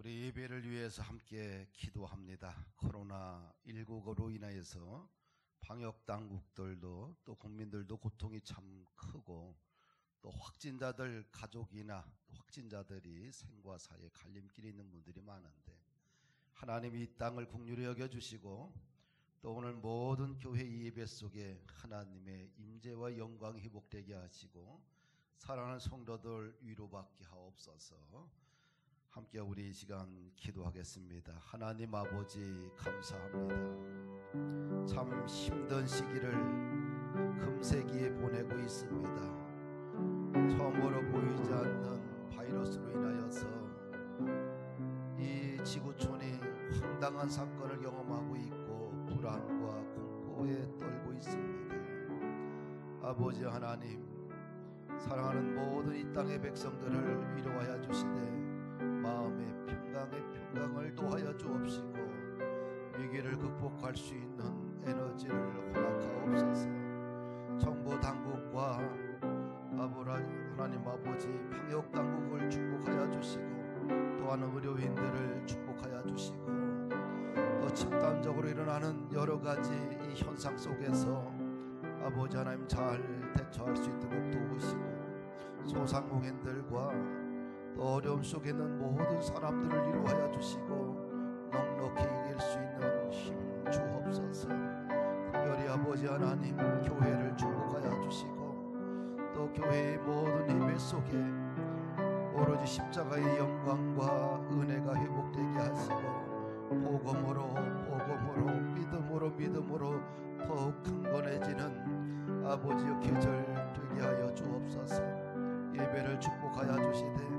우리 예배를 위해서 함께 기도합니다. 코로나19로 인하여서 방역 당국들도 또 국민들도 고통이 참 크고 또 확진자들 가족이나 확진자들이 생과 사의 갈림길에 있는 분들이 많은데 하나님이 이 땅을 긍휼히 여겨주시고 또 오늘 모든 교회 예배 속에 하나님의 임재와 영광이 회복되게 하시고 사랑하는 성도들 위로받게 하옵소서. 함께 우리 이 시간 기도하겠습니다. 하나님 아버지 감사합니다. 참 힘든 시기를 금세기에 보내고 있습니다. 처음으로 보이지 않는 바이러스로 인하여서 이 지구촌이 황당한 사건을 경험하고 있고 불안과 공포에 떨고 있습니다. 아버지 하나님, 사랑하는 모든 이 땅의 백성들을 위로하여 주시되 마음의 평강을 도하여 주옵시고 위기를 극복할 수 있는 에너지를 허락하옵소서. 정부 당국과 하나님 아버지 방역 당국을 축복하여 주시고 또한 의료인들을 축복하여 주시고 또 집단적으로 일어나는 여러 가지 이 현상 속에서 아버지 하나님 잘 대처할 수 있도록 도우시고 소상공인들과 또 어려움 속에 있는 모든 사람들을 위로하여 주시고 넉넉히 이길 수 있는 힘 주옵소서. 특별히 아버지 하나님 교회를 축복하여 주시고 또 교회의 모든 예배 속에 오로지 십자가의 영광과 은혜가 회복되게 하시고 복음으로 믿음으로 더욱 강건해지는 아버지의 계절 되게 하여 주옵소서. 예배를 축복하여 주시되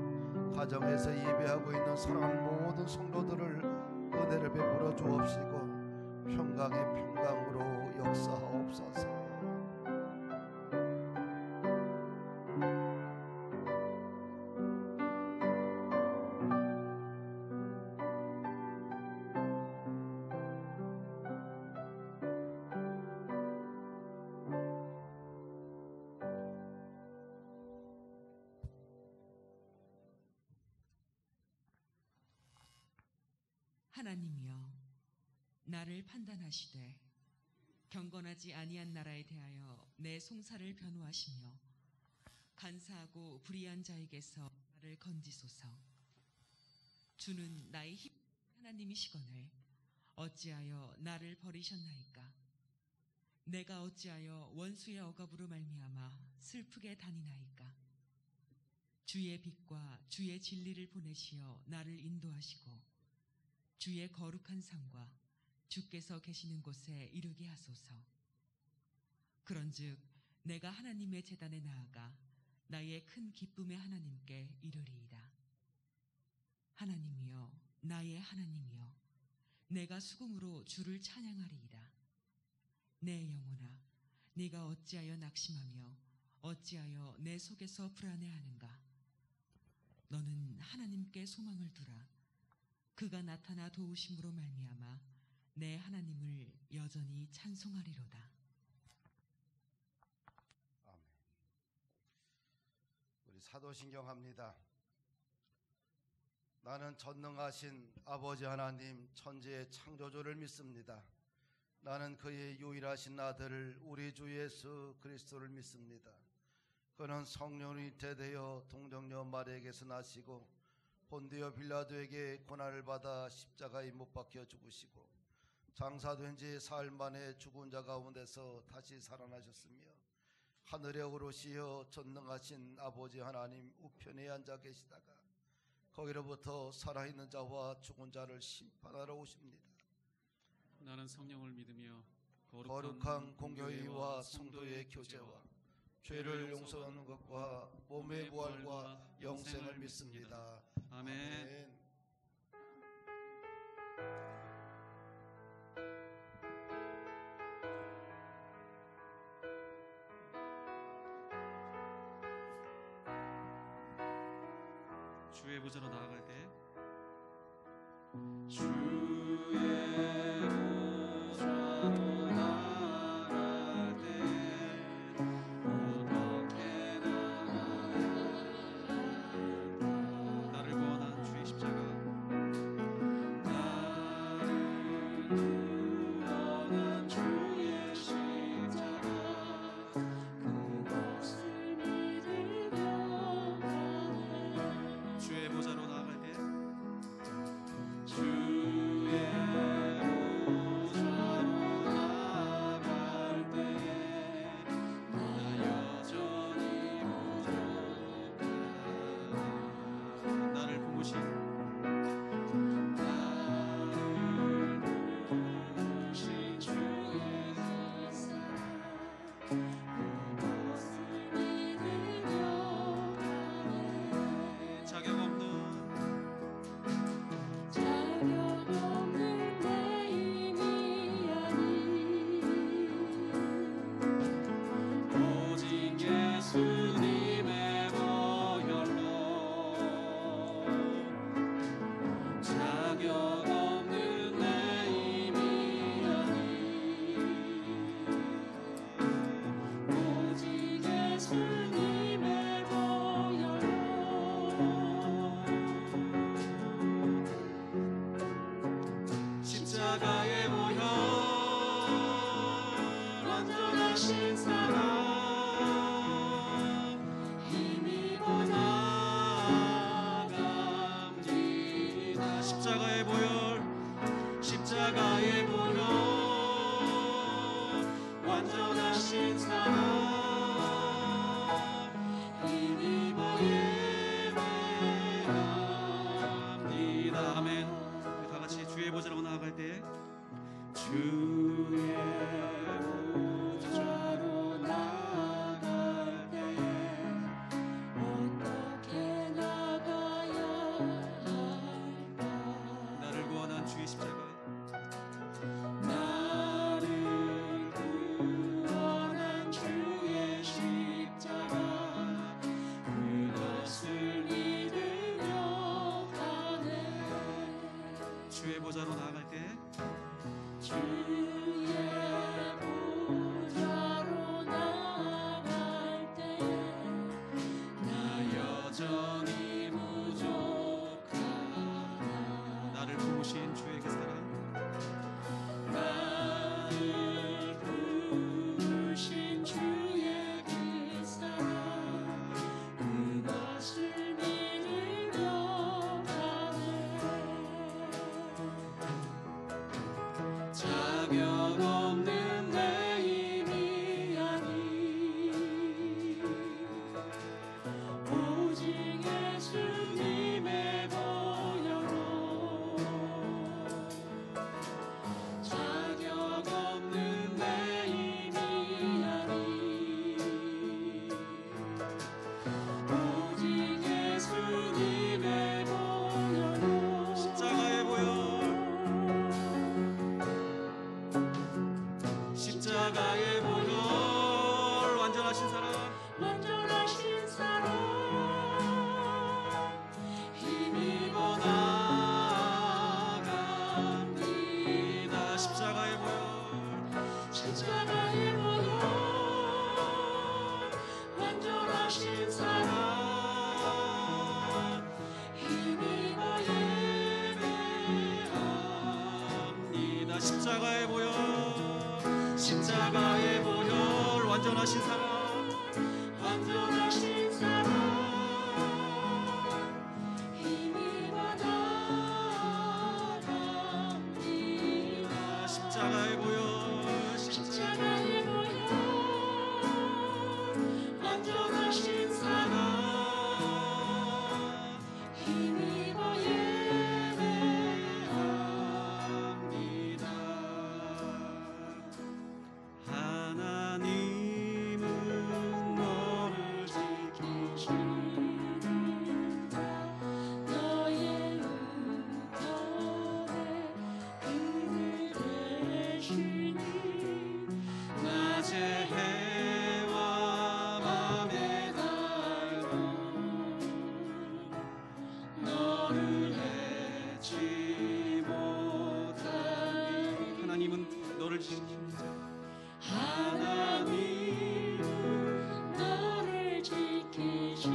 가정에서 예배하고 있는 사랑하는 모든 성도들을 은혜를 베풀어 주옵시고 평강의 평강으로 역사하옵소서. 하나님이여, 나를 판단하시되 경건하지 아니한 나라에 대하여 내 송사를 변호하시며 간사하고 불의한 자에게서 나를 건지소서. 주는 나의 힘 하나님이시거늘 어찌하여 나를 버리셨나이까? 내가 어찌하여 원수의 억압으로 말미암아 슬프게 다니나이까? 주의 빛과 주의 진리를 보내시어 나를 인도하시고 주의 거룩한 상과 주께서 계시는 곳에 이르게 하소서. 그런즉 내가 하나님의 제단에 나아가 나의 큰 기쁨의 하나님께 이르리이다. 하나님이여, 나의 하나님이여, 내가 수금으로 주를 찬양하리이다. 내 영혼아, 네가 어찌하여 낙심하며 어찌하여 내 속에서 불안해하는가? 너는 하나님께 소망을 두라. 그가 나타나 도우심으로 말미암아 내 하나님을 여전히 찬송하리로다. 아멘. 우리 사도신경 합니다. 나는 전능하신 아버지 하나님 천지의 창조주를 믿습니다. 나는 그의 유일하신 아들 우리 주 예수 그리스도를 믿습니다. 그는 성령이 대되어 동정녀 마리아에게서 나시고 본디오 빌라도에게 고난을 받아 십자가에 못 박혀 죽으시고 장사된 지 사흘 만에 죽은 자 가운데서 다시 살아나셨으며 하늘에 오르시어 전능하신 아버지 하나님 우편에 앉아 계시다가 거기로부터 살아있는 자와 죽은 자를 심판하러 오십니다. 나는 성령을 믿으며 거룩한 공교회와 성도의 교제와 죄를 용서하는 것과 몸의 부활과 영생을 믿습니다. 아멘. 주의 보좌로 나아갈 때 주의 보좌로 나아갈 때 어떻게 나가야 할까? 나를 구원한 주의 십자가 십자가의 보혈 십자가의 보혈 완전하신 사랑 힘입어 예배합니다. 아멘. 우리 다 같이 주의 보좌로 나아갈 때 주의 보좌로 나갈 때 어떻게 나가야 할까? 나를 구원한 주의 십자가 나를 구원한 주의 십자가 그것을 믿으며 가네. 주의 보좌로 나아갈 때 주의 보좌로 나갈 때 나 여전히 부족하다. 나를 부으신 주의 그 사랑 나를 부르신 주의 그 사랑 그것을 믿으며 가네. 자격 없는 내 힘이 아니 오직 예수님의 보혈로 자격 없는 내 힘이 아니 오직 예수님의 보혈로 십자가의 보혈 십자가의 보혈 완전하신 사랑 완전하신 사랑 힘입어 나갑니다. 십자가의 보혈 십자가의 보혈 완전하신 사랑 힘입어 예배합니다. 십자가의 보혈 십자가의 보혈 완전하신 사랑 완전하신 사랑 힘입어 나갑니다. 십자가의 보혈 십자가의 보혈 완전하신 사랑 힘입어 예배합니다. 하나님은 너를 지키시는가 너의 우편에 그늘 되시니 낮에 해와 밤에 달도 너를 해치 못하니 하나님은 너를 지키십니다. 하나님은 너를 지키시는가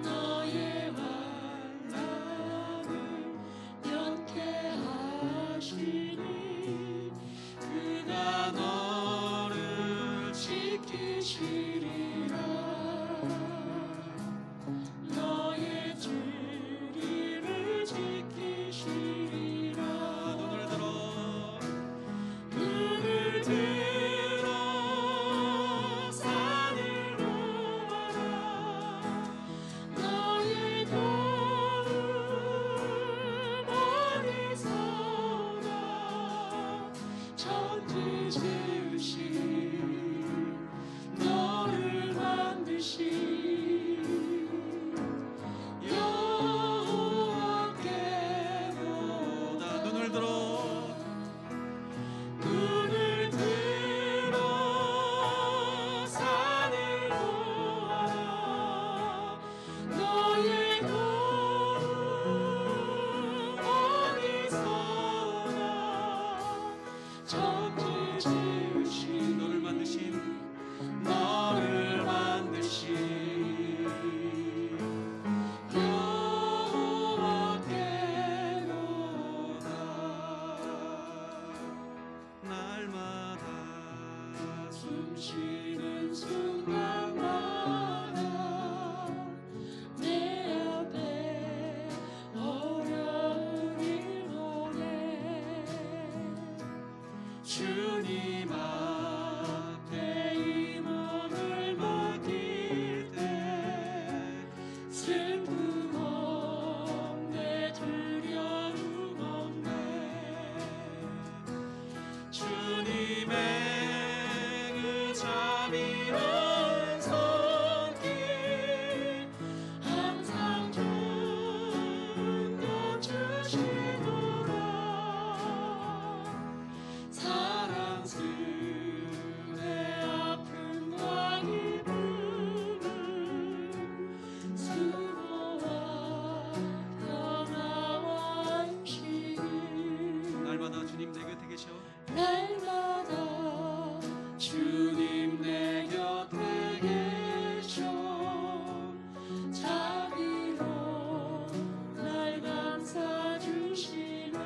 너의 환난을 면케하시니 그가 너를 지키시리라 너의 주리 계셔. 날마다 주님 내 곁에 계셔 자비로 날 감싸 주시네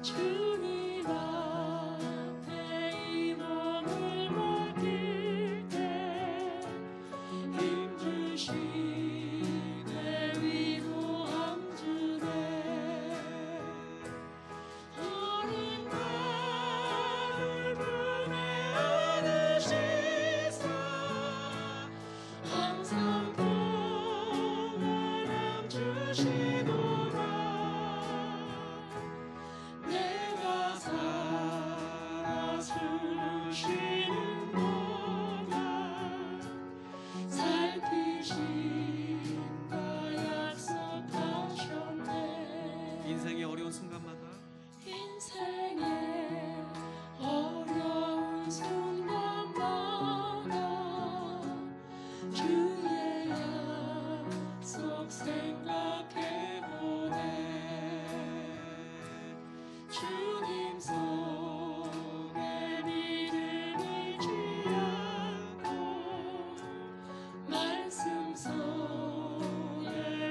주님 앞에 이 몸을 맡길 때 힘주시네 위로함 주네 어린 나를 품에 안으시사 항상 평안함 주시노라 내가 살아 숨쉬는 동안 살피신다 약속하셨네 인생의 어려운 순간마다 인생의 어려운 순간마다 주의 약속 생각해보네 주님 속에 믿음을 취하고 말씀 속에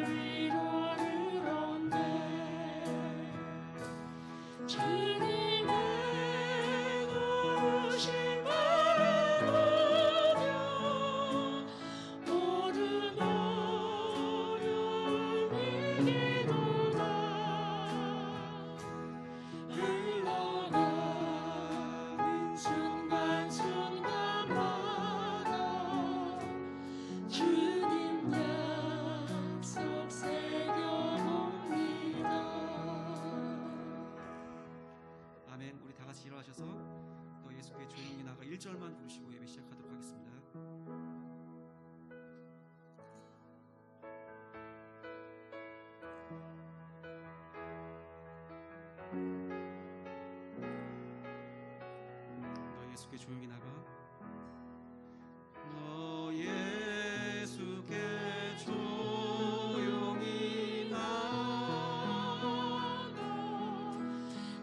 위로를 얻네 주님의 부르심 바라보며 모든 어려움 이기도다 흘러가는 순간순간마다 주님 약속 새겨봅니다 아멘. 우리 다 같이 일어나셔서 너 예수께 조용히 나가 1절만 부르시고 예배 시작하도록 하겠습니다. 너 예수께 조용히 나가. 너 예수께 조용히 나가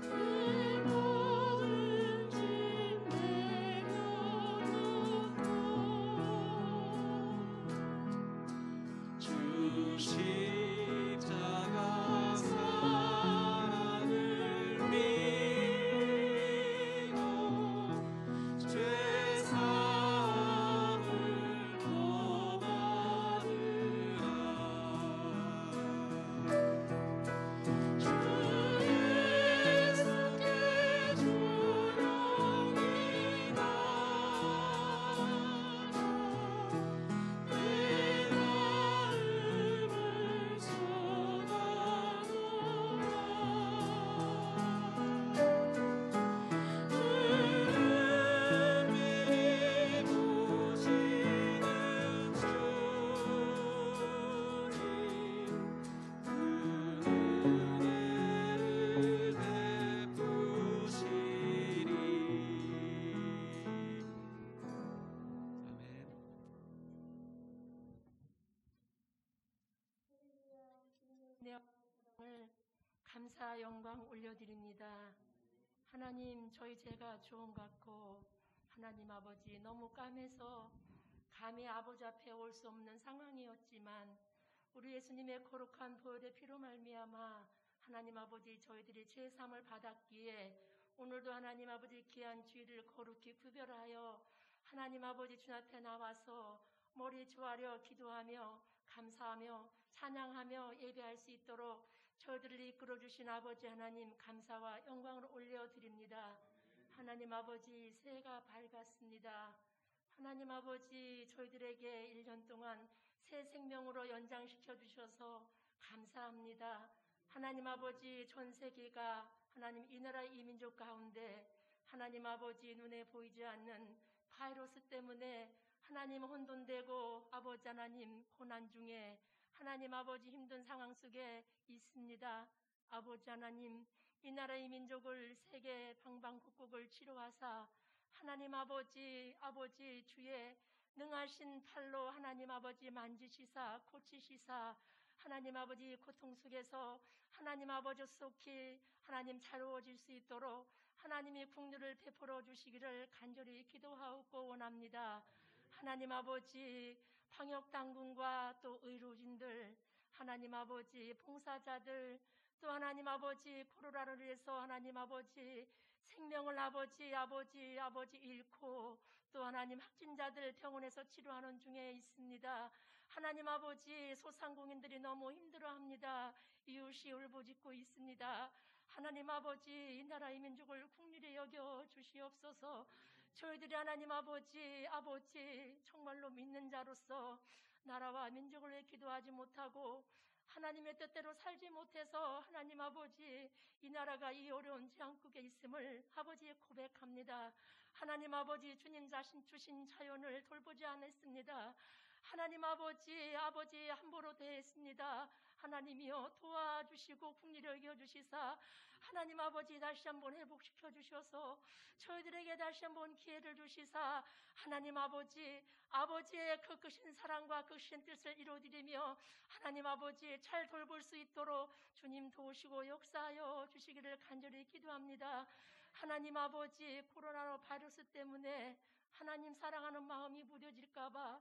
내 모든 짐 내려놓고 주 십자가 사랑을 믿고 죄 사함을 더 받으라 주 예수께 조용히 나가 내 마음을 은혜를 보시는 주님 그 은혜를 베푸시리. 아멘. 을 감사 영광 올려드립니다. 하나님 저희 죄가 주온 같고 하나님 아버지 너무 까매서 감히 아버지 앞에 올 수 없는 상황이었지만 우리 예수님의 거룩한 보혈의 피로 말미암아 하나님 아버지 저희들이 죄사함을 받았기에 오늘도 하나님 아버지 귀한 주일을 거룩히 구별하여 하나님 아버지 주 앞에 나와서 머리 조아려 기도하며 감사하며 찬양하며 예배할 수 있도록 저희들을 이끌어주신 아버지 하나님 감사와 영광을 올려드립니다. 하나님 아버지 새해가 밝았습니다. 하나님 아버지 저희들에게 1년 동안 새 생명으로 연장시켜 주셔서 감사합니다. 하나님 아버지 전 세계가 하나님 이 나라 이 민족 가운데 하나님 아버지 눈에 보이지 않는 바이러스 때문에 하나님 혼돈되고 아버지 하나님 고난 중에 하나님 아버지 힘든 상황 속에 있습니다. 아버지 하나님 이 나라 이 민족을 세계 방방곡곡을 치료하사 하나님 아버지 주의 능하신 팔로 하나님 아버지 만지시사 고치시사 하나님 아버지 고통 속에서 하나님 아버지 속히 하나님 자유로워질 수 있도록 하나님이 긍휼을 베풀어 주시기를 간절히 기도하고 원합니다. 하나님 아버지 방역당국과 또 의료진들, 하나님 아버지 봉사자들, 또 하나님 아버지 코로나로 인해서 하나님 아버지 생명을 아버지 잃고 또 하나님 확진자들 병원에서 치료하는 중에 있습니다. 하나님 아버지 소상공인들이 너무 힘들어합니다. 이웃이 울부짖고 있습니다. 하나님 아버지 이 나라의 민족을 긍휼히 여겨 주시옵소서. 저희들이 하나님 아버지 정말로 믿는 자로서 나라와 민족을 위해 기도하지 못하고 하나님의 뜻대로 살지 못해서 하나님 아버지 이 나라가 이 어려운 재앙국에 있음을 아버지 고백합니다. 하나님 아버지 주님 자신 주신 자연을 돌보지 않았습니다. 하나님 아버지 함부로 대했습니다. 하나님이여 도와주시고 긍휼히 여겨주시사 하나님 아버지 다시 한번 회복시켜 주셔서 저희들에게 다시 한번 기회를 주시사 하나님 아버지의 그 크신 사랑과 그 크신 뜻을 이루어드리며 하나님 아버지 잘 돌볼 수 있도록 주님 도우시고 역사하여 주시기를 간절히 기도합니다. 하나님 아버지 코로나 바이러스 때문에 하나님 사랑하는 마음이 무뎌질까봐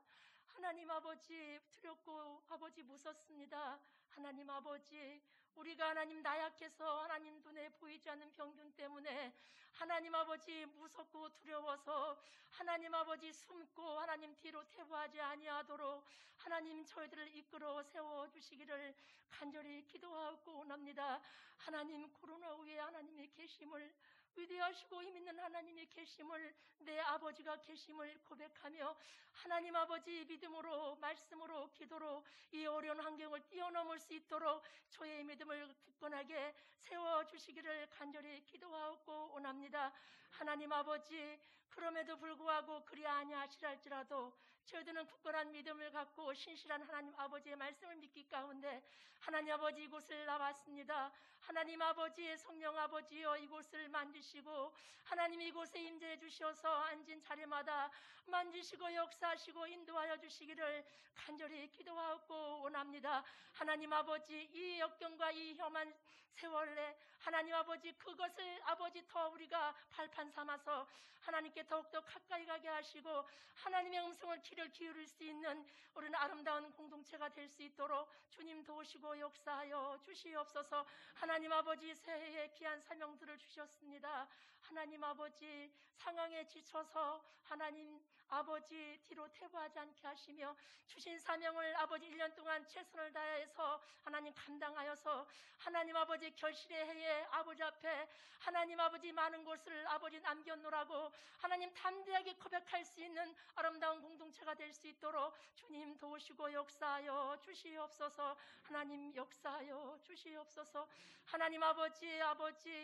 하나님 아버지 두렵고 아버지 무섭습니다. 하나님 아버지 우리가 하나님 나약해서 하나님 눈에 보이지 않는 병균 때문에 하나님 아버지 무섭고 두려워서 하나님 아버지 숨고 하나님 뒤로 퇴보하지 아니하도록 하나님 저희들을 이끌어 세워주시기를 간절히 기도하고 원합니다. 하나님 코로나 후에 하나님의 계심을 위대하시고 힘있는 하나님의 계심을 내 아버지가 계심을 고백하며 하나님 아버지 믿음으로 말씀으로 기도로 이 어려운 환경을 뛰어넘을 수 있도록 저의 믿음을 굳건하게 세워주시기를 간절히 기도하고 원합니다. 하나님 아버지 그럼에도 불구하고 그리 아니하시랄지라도 저희들은 굳건한 믿음을 갖고 신실한 하나님 아버지의 말씀을 믿기 가운데 하나님 아버지 이곳을 나왔습니다. 하나님 아버지 성령 아버지여 이곳을 만지시고 하나님 이곳에 임재해 주셔서 앉은 자리마다 만지시고 역사하시고 인도하여 주시기를 간절히 기도하고 원합니다. 하나님 아버지 이 역경과 이 험한 세월에 하나님 아버지 그것을 아버지 더 우리가 발판 삼아서 하나님께 더욱더 가까이 가게 하시고 하나님의 음성을 귀를 기울일 수 있는 우리는 아름다운 공동체가 될 수 있도록 주님 도우시고 역사하여 주시옵소서. 하나님 아버지 새해에 귀한 사명들을 주셨습니다. 하나님 아버지 상황에 지쳐서 하나님 아버지 뒤로 퇴보하지 않게 하시며 주신 사명을 아버지 1년 동안 최선을 다해서 하나님 감당하여서 하나님 아버지 결실의 해에 아버지 앞에 하나님 아버지 많은 곳을 아버지 남겨놓으라고 하나님 담대하게 고백할 수 있는 아름다운 공동체가 될 수 있도록 주님 도우시고 역사하여 주시옵소서. 하나님 역사하여 주시옵소서. 하나님 아버지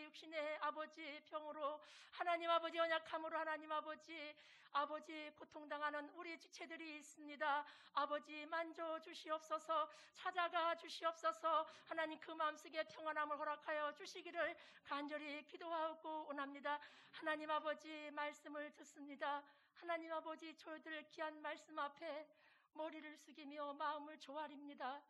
육신의 아버지 병으로 하나님 아버지 연약함으로 하나님 아버지 고통당하는 우리 지체들이 있습니다. 아버지 만져 주시옵소서. 찾아가 주시옵소서. 하나님 그 마음속에 평안함을 허락하여 주시기를 간절히 기도하고 원합니다. 하나님 아버지 말씀을 듣습니다. 하나님 아버지 저희들 귀한 말씀 앞에 머리를 숙이며 마음을 조아립니다.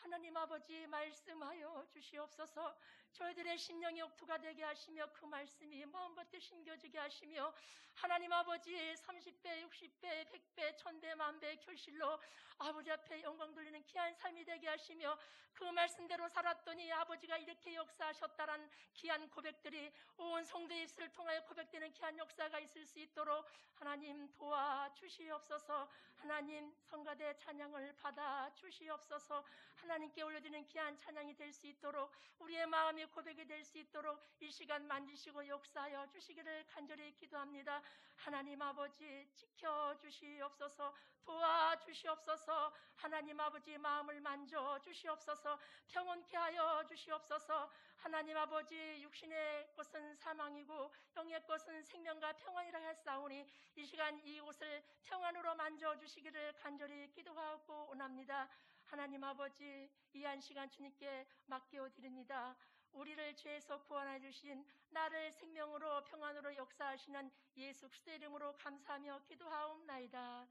하나님 아버지 말씀하여 주시옵소서. 저희들의 심령이 옥토가 되게 하시며 그 말씀이 마음밭에 심겨지게 하시며 하나님 아버지 30배, 60배, 100배, 1000배, 만배의 결실로 아버지 앞에 영광 돌리는 귀한 삶이 되게 하시며 그 말씀대로 살았더니 아버지가 이렇게 역사하셨다란 귀한 고백들이 온 성도의 입술을 통하여 고백되는 귀한 역사가 있을 수 있도록 하나님 도와주시옵소서. 하나님 성가대 찬양을 받아 주시옵소서. 하나님께 올려드리는 귀한 찬양이 될 수 있도록 우리의 마음의 고백이 될 수 있도록 이 시간 만지시고 역사하여 주시기를 간절히 기도합니다. 하나님 아버지 지켜주시옵소서. 도와주시옵소서. 하나님 아버지 마음을 만져 주시옵소서. 평온케 하여 주시옵소서. 하나님 아버지 육신의 것은 사망이고 영의 것은 생명과 평안이라 했사오니 이 시간 이곳을 평안으로 만져 주시기를 간절히 기도하고 원합니다. 하나님 아버지 이 한 시간 주님께 맡겨드립니다. 우리를 죄에서 구원해 주신 나를 생명으로 평안으로 역사하시는 예수 그리스도의 이름으로 감사하며 기도하옵나이다.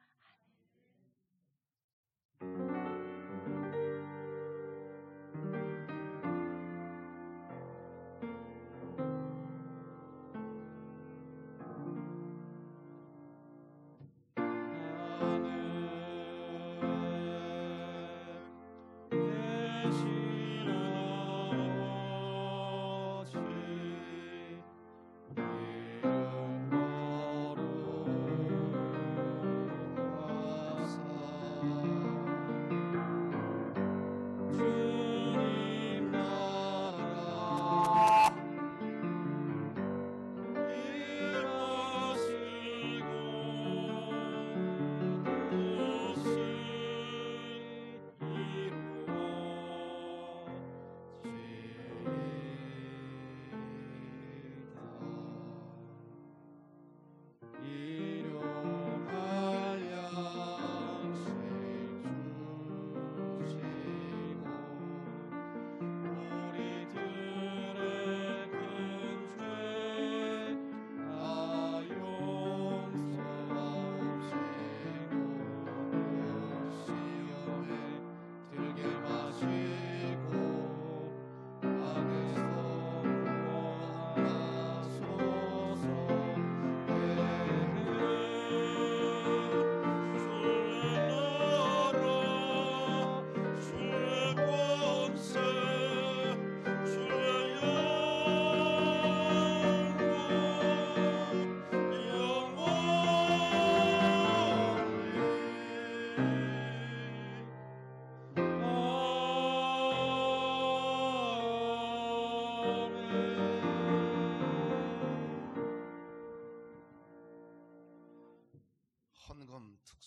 아멘.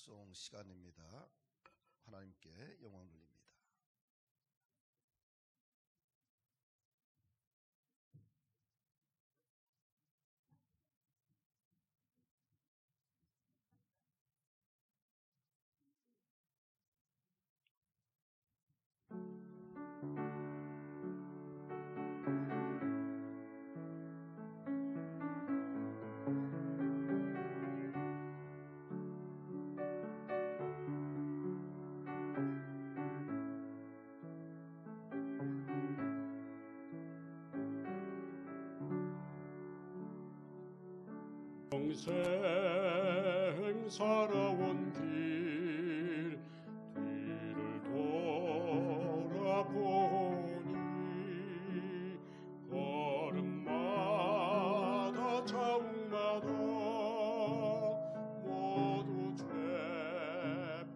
찬송송 시간입니다. 하나님께 영광 돌립니다. 평생 살아온 길 뒤를 돌아보니 걸음마다 자욱마다 모두 죄뿐입니다.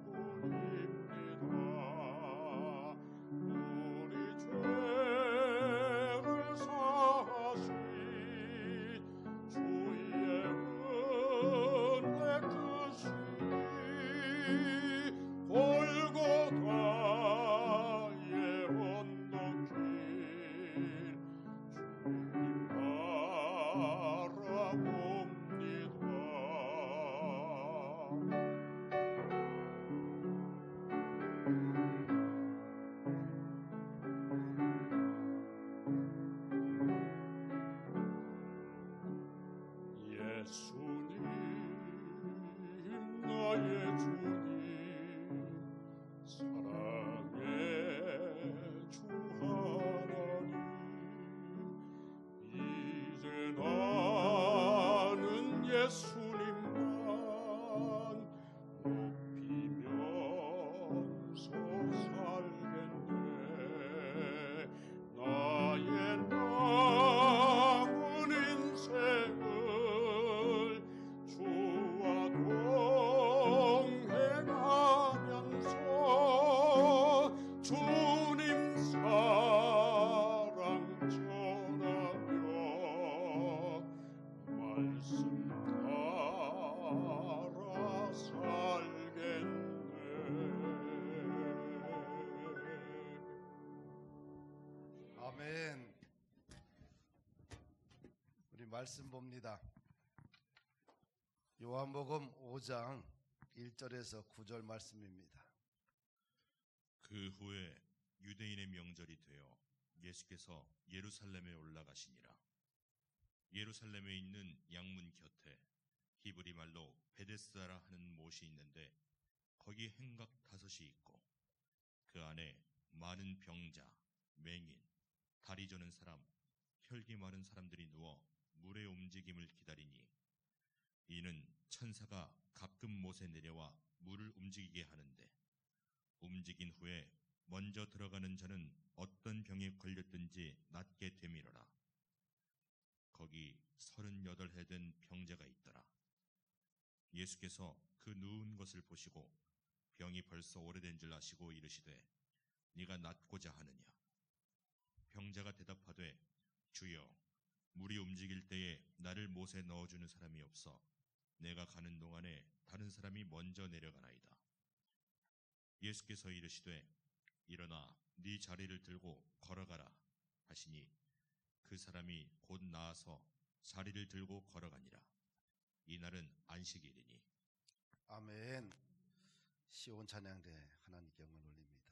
우리 죄를 사하신 주의 은혜 크시니 골고다의 언덕길 주님 바라봅니다. 예수님 나의 주님 사랑의 주 하나님 이제 나는 예수님만 높이면서 살겠네. 나의 남은 인생을 주와 동행하면서 주님 사랑 전하며 말씀 따라 살겠네. 아멘. 우리 말씀 봅니다. 요한복음 5장 1절에서 9절 말씀입니다. 그 후에 유대인의 명절이 되어 예수께서 예루살렘에 올라가시니라. 예루살렘에 있는 양문 곁에 히브리 말로 베데스다라 하는 못이 있는데 거기 행각 5이 있고 그 안에 많은 병자, 맹인, 다리 저는 사람, 혈기 마른 사람들이 누워 물의 움직임을 기다리니 이는 천사가 가끔 못에 내려와 물을 움직이게 하는데 움직인 후에 먼저 들어가는 자는 어떤 병에 걸렸든지 낫게 되밀어라. 거기 38해 된 병자가 있더라. 예수께서 그 누운 것을 보시고 병이 벌써 오래된 줄 아시고 이르시되 네가 낫고자 하느냐. 병자가 대답하되 주여 물이 움직일 때에 나를 못에 넣어주는 사람이 없어 내가 가는 동안에 다른 사람이 먼저 내려가나이다. 예수께서 이르시되 일어나 네 자리를 들고 걸어가라 하시니 그 사람이 곧 나아서 자리를 들고 걸어가니라. 이날은 안식일이니. 아멘. 시온 찬양대 하나님께 영광 올립니다.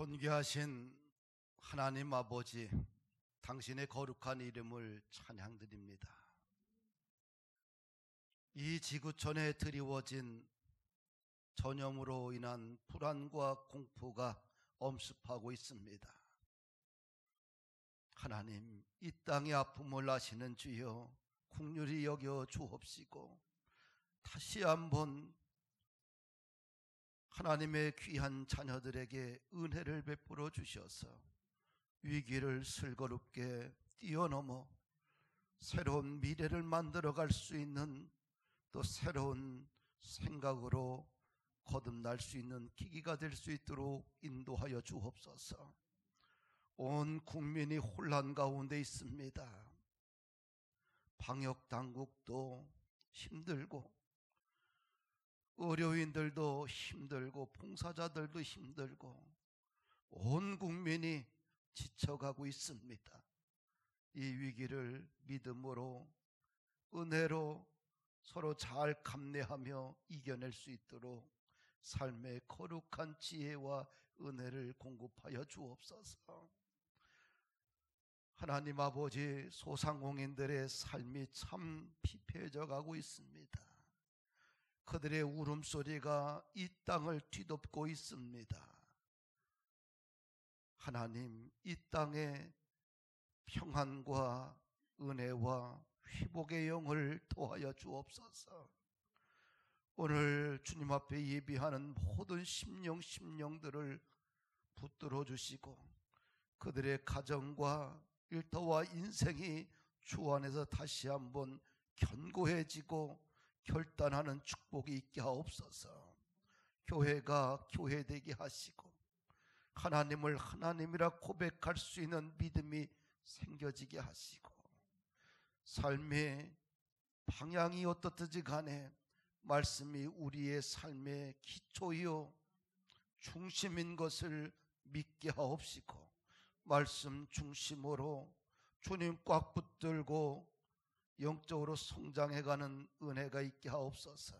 존귀하신 하나님 아버지, 당신의 거룩한 이름을 찬양드립니다. 이 지구촌에 드리워진 전염으로 인한 불안과 공포가 엄습하고 있습니다. 하나님, 이 땅의 아픔을 아시는 주여 긍휼히 여겨 주옵시고 다시 한번 하나님의 귀한 자녀들에게 은혜를 베풀어 주셔서 위기를 슬거롭게 뛰어넘어 새로운 미래를 만들어갈 수 있는, 또 새로운 생각으로 거듭날 수 있는 계기가 될 수 있도록 인도하여 주옵소서. 온 국민이 혼란 가운데 있습니다. 방역 당국도 힘들고, 의료인들도 힘들고, 봉사자들도 힘들고, 온 국민이 지쳐가고 있습니다. 이 위기를 믿음으로, 은혜로 서로 잘 감내하며 이겨낼 수 있도록 삶의 거룩한 지혜와 은혜를 공급하여 주옵소서. 하나님 아버지, 소상공인들의 삶이 참 피폐해져 가고 있습니다. 그들의 울음소리가 이 땅을 뒤덮고 있습니다. 하나님, 이 땅에 평안과 은혜와 회복의 영을 더하여 주옵소서. 오늘 주님 앞에 예비하는 모든 심령들을 붙들어 주시고 그들의 가정과 일터와 인생이 주 안에서 다시 한번 견고해지고 결단하는 축복이 있게 하옵소서. 교회가 교회되게 하시고 하나님을 하나님이라 고백할 수 있는 믿음이 생겨지게 하시고, 삶의 방향이 어떻든지 간에 말씀이 우리의 삶의 기초이요 중심인 것을 믿게 하옵시고, 말씀 중심으로 주님 꽉 붙들고 영적으로 성장해가는 은혜가 있게 하옵소서.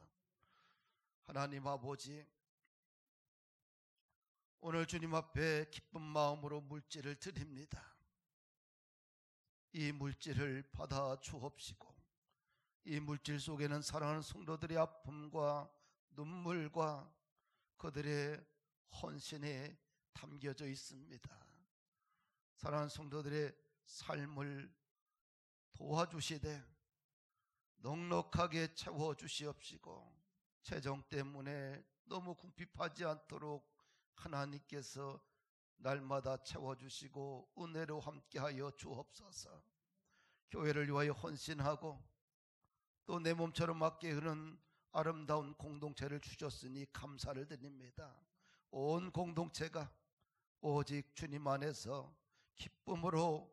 하나님 아버지, 오늘 주님 앞에 기쁜 마음으로 물질을 드립니다. 이 물질을 받아 주옵시고, 이 물질 속에는 사랑하는 성도들의 아픔과 눈물과 그들의 헌신이 담겨져 있습니다. 사랑하는 성도들의 삶을 도와주시되 넉넉하게 채워주시옵시고, 재정 때문에 너무 궁핍하지 않도록 하나님께서 날마다 채워주시고 은혜로 함께하여 주옵소서. 교회를 위하여 헌신하고 또 내 몸처럼 맞게 흐르는 아름다운 공동체를 주셨으니 감사를 드립니다. 온 공동체가 오직 주님 안에서 기쁨으로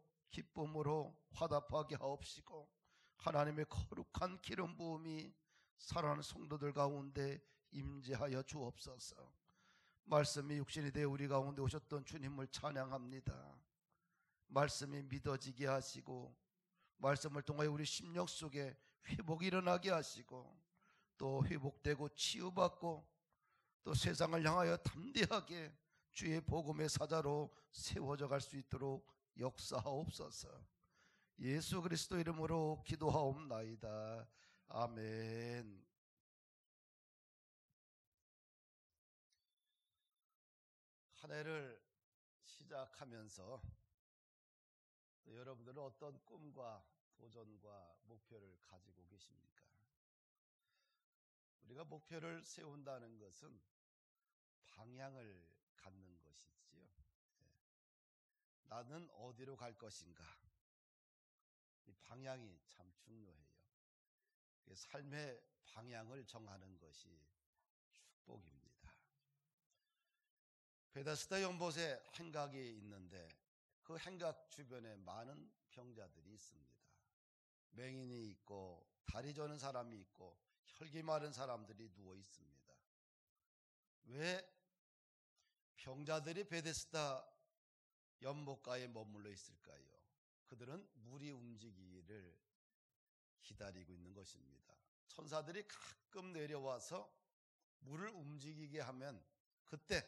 화답하게 하옵시고, 하나님의 거룩한 기름 부음이 사랑하는 성도들 가운데 임재하여 주옵소서. 말씀이 육신이 되어 우리 가운데 오셨던 주님을 찬양합니다. 말씀이 믿어지게 하시고 말씀을 통하여 우리 심령 속에 회복이 일어나게 하시고, 또 회복되고 치유받고 또 세상을 향하여 담대하게 주의 복음의 사자로 세워져 갈 수 있도록 역사하옵소서. 예수 그리스도 이름으로 기도하옵나이다. 아멘. 한 해를 시작하면서 여러분들은 어떤 꿈과 도전과 목표를 가지고 계십니까? 우리가 목표를 세운다는 것은 방향을 갖는 것이지요. 나는 어디로 갈 것인가? 이 방향이 참 중요해요. 삶의 방향을 정하는 것이 축복입니다. 베데스다 연못에 행각이 있는데 그 행각 주변에 많은 병자들이 있습니다. 맹인이 있고 다리 저는 사람이 있고 혈기 마른 사람들이 누워 있습니다. 왜 병자들이 베데스다 연못가에 머물러 있을까요? 그들은 물이 움직이기를 기다리고 있는 것입니다. 천사들이 가끔 내려와서 물을 움직이게 하면 그때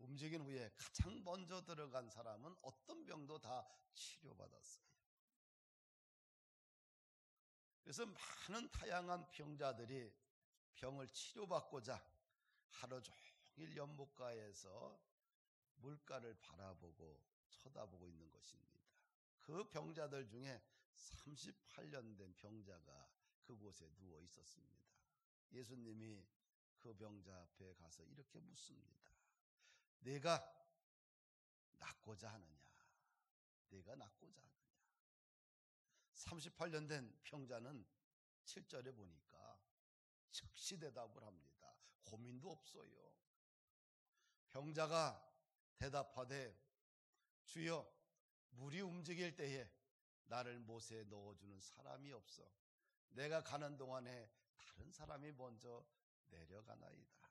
움직인 후에 가장 먼저 들어간 사람은 어떤 병도 다 치료받았어요. 그래서 많은 다양한 병자들이 병을 치료받고자 하루 종일 연못가에서 물가를 바라보고 쳐다보고 있는 것입니다. 그 병자들 중에 38년 된 병자가 그곳에 누워 있었습니다. 예수님이 그 병자 앞에 가서 이렇게 묻습니다. 내가 낫고자 하느냐? 내가 낫고자 하느냐? 38년 된 병자는 7절에 보니까 즉시 대답을 합니다. 고민도 없어요. 병자가 대답하되 주여, 물이 움직일 때에 나를 못에 넣어주는 사람이 없어. 내가 가는 동안에 다른 사람이 먼저 내려가나이다.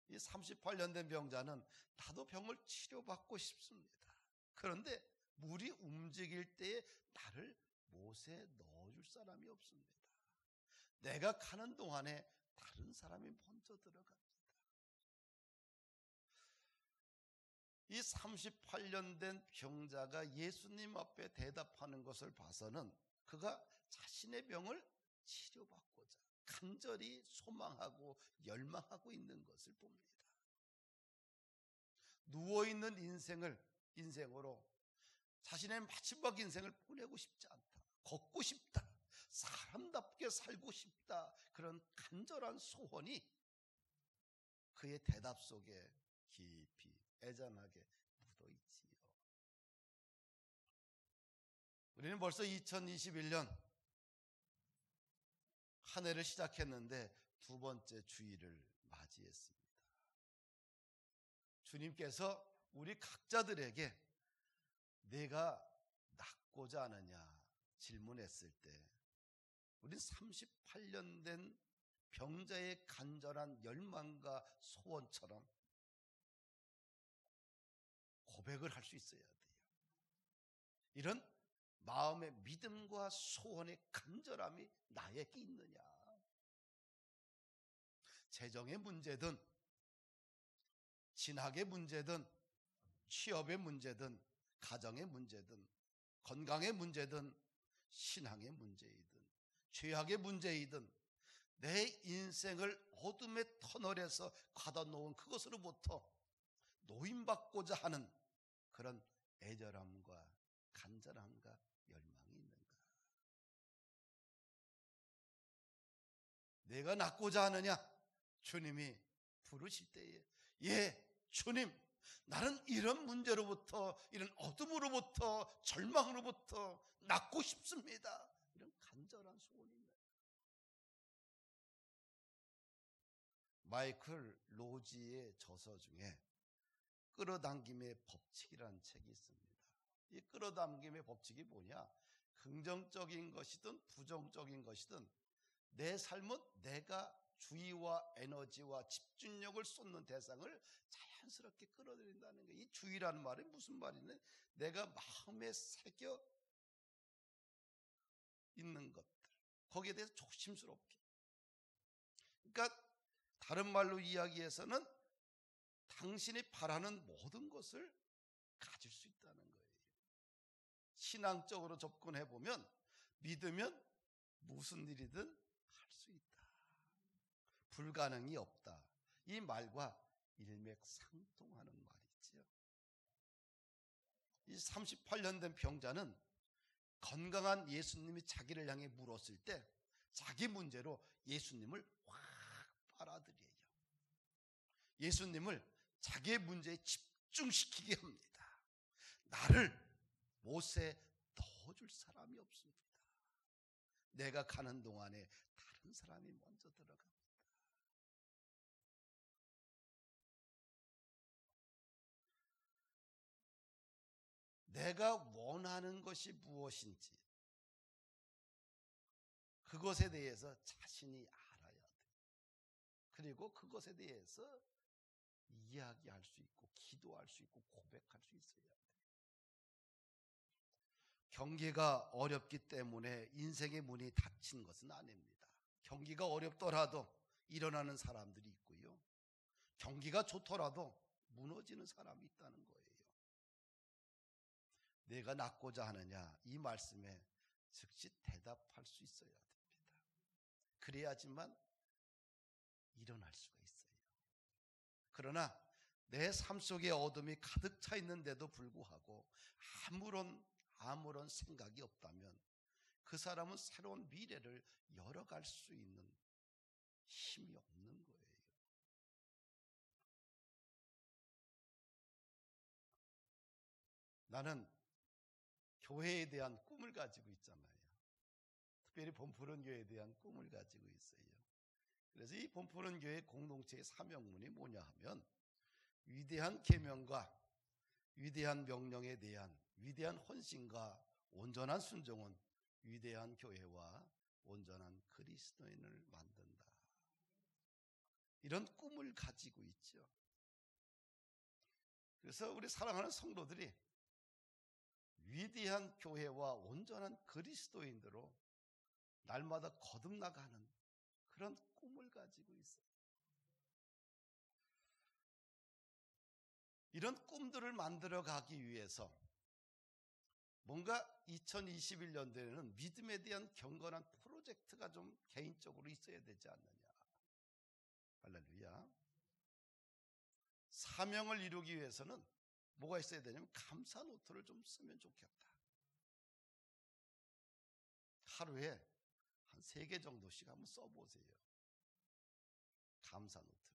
이 38년 된 병자는 나도 병을 치료받고 싶습니다. 그런데 물이 움직일 때에 나를 못에 넣어줄 사람이 없습니다. 내가 가는 동안에 다른 사람이 먼저 들어갑니다. 이 38년 된 병자가 예수님 앞에 대답하는 것을 봐서는 그가 자신의 병을 치료받고자 간절히 소망하고 열망하고 있는 것을 봅니다. 누워있는 인생으로 자신의 마지막 인생을 보내고 싶지 않다. 걷고 싶다. 사람답게 살고 싶다. 그런 간절한 소원이 그의 대답 속에 깊이 애잔하게 묻어 있지요. 우리는 벌써 2021년 한 해를 시작했는데 두 번째 주일을 맞이했습니다. 주님께서 우리 각자들에게 내가 낫고자 하느냐 질문했을 때 우린 38년 된 병자의 간절한 열망과 소원처럼 고백을 할 수 있어야 돼요. 이런 마음의 믿음과 소원의 간절함이 나에게 있느냐? 재정의 문제든 진학의 문제든 취업의 문제든 가정의 문제든 건강의 문제든 신앙의 문제이든 죄악의 문제이든 내 인생을 어둠의 터널에서 가다 놓은 그것으로부터 노임받고자 하는 그런 애절함과 간절함과 열망이 있는가? 내가 낫고자 하느냐? 주님이 부르실 때에 예, 주님, 나는 이런 문제로부터, 이런 어둠으로부터, 절망으로부터 낫고 싶습니다. 이런 간절한 소원이 있는 거예요. 마이클 로지의 저서 중에 끌어당김의 법칙이라는 책이 있습니다. 이 끌어당김의 법칙이 뭐냐? 긍정적인 것이든 부정적인 것이든 내 삶은 내가 주의와 에너지와 집중력을 쏟는 대상을 자연스럽게 끌어들인다는 거예요. 이 주의라는 말이 무슨 말이냐? 내가 마음에 새겨 있는 것들, 거기에 대해서 조심스럽게. 그러니까 다른 말로 이야기해서는 당신이 바라는 모든 것을 가질 수 있다는 거예요. 신앙적으로 접근해 보면 믿으면 무슨 일이든 할 수 있다. 불가능이 없다. 이 말과 일맥상통하는 말이지요. 이 38년 된 병자는 건강한 예수님이 자기를 향해 물었을 때 자기 문제로 예수님을 확 빨아들여요. 예수님을 자기의 문제에 집중시키게 합니다. 나를 못에 넣어줄 사람이 없습니다. 내가 가는 동안에 다른 사람이 먼저 들어갑니다. 내가 원하는 것이 무엇인지 그것에 대해서 자신이 알아야 돼요. 그리고 그것에 대해서 이야기할 수 있고 기도할 수 있고 고백할 수 있어야 돼요. 경기가 어렵기 때문에 인생의 문이 닫힌 것은 아닙니다. 경기가 어렵더라도 일어나는 사람들이 있고요. 경기가 좋더라도 무너지는 사람이 있다는 거예요. 내가 낫고자 하느냐, 이 말씀에 즉시 대답할 수 있어야 됩니다. 그래야지만 일어날 수가 있어요. 그러나 내 삶 속에 어둠이 가득 차 있는데도 불구하고 아무런 생각이 없다면 그 사람은 새로운 미래를 열어갈 수 있는 힘이 없는 거예요. 나는 교회에 대한 꿈을 가지고 있잖아요. 특별히 본푸른 교회에 대한 꿈을 가지고 있어요. 그래서 이 본푸른 교회 공동체의 사명문이 뭐냐 하면 위대한 계명과 위대한 명령에 대한 위대한 헌신과 온전한 순종은 위대한 교회와 온전한 그리스도인을 만든다. 이런 꿈을 가지고 있죠. 그래서 우리 사랑하는 성도들이 위대한 교회와 온전한 그리스도인으로 날마다 거듭나가는 그런 꿈을 가지고 있어요. 이런 꿈들을 만들어 가기 위해서 뭔가 2021년도에는 믿음에 대한 경건한 프로젝트가 좀 개인적으로 있어야 되지 않느냐. 할렐루야. 사명을 이루기 위해서는 뭐가 있어야 되냐면 감사 노트를 좀 쓰면 좋겠다. 하루에 한 3개 정도씩 한번 써보세요. 감사 노트를.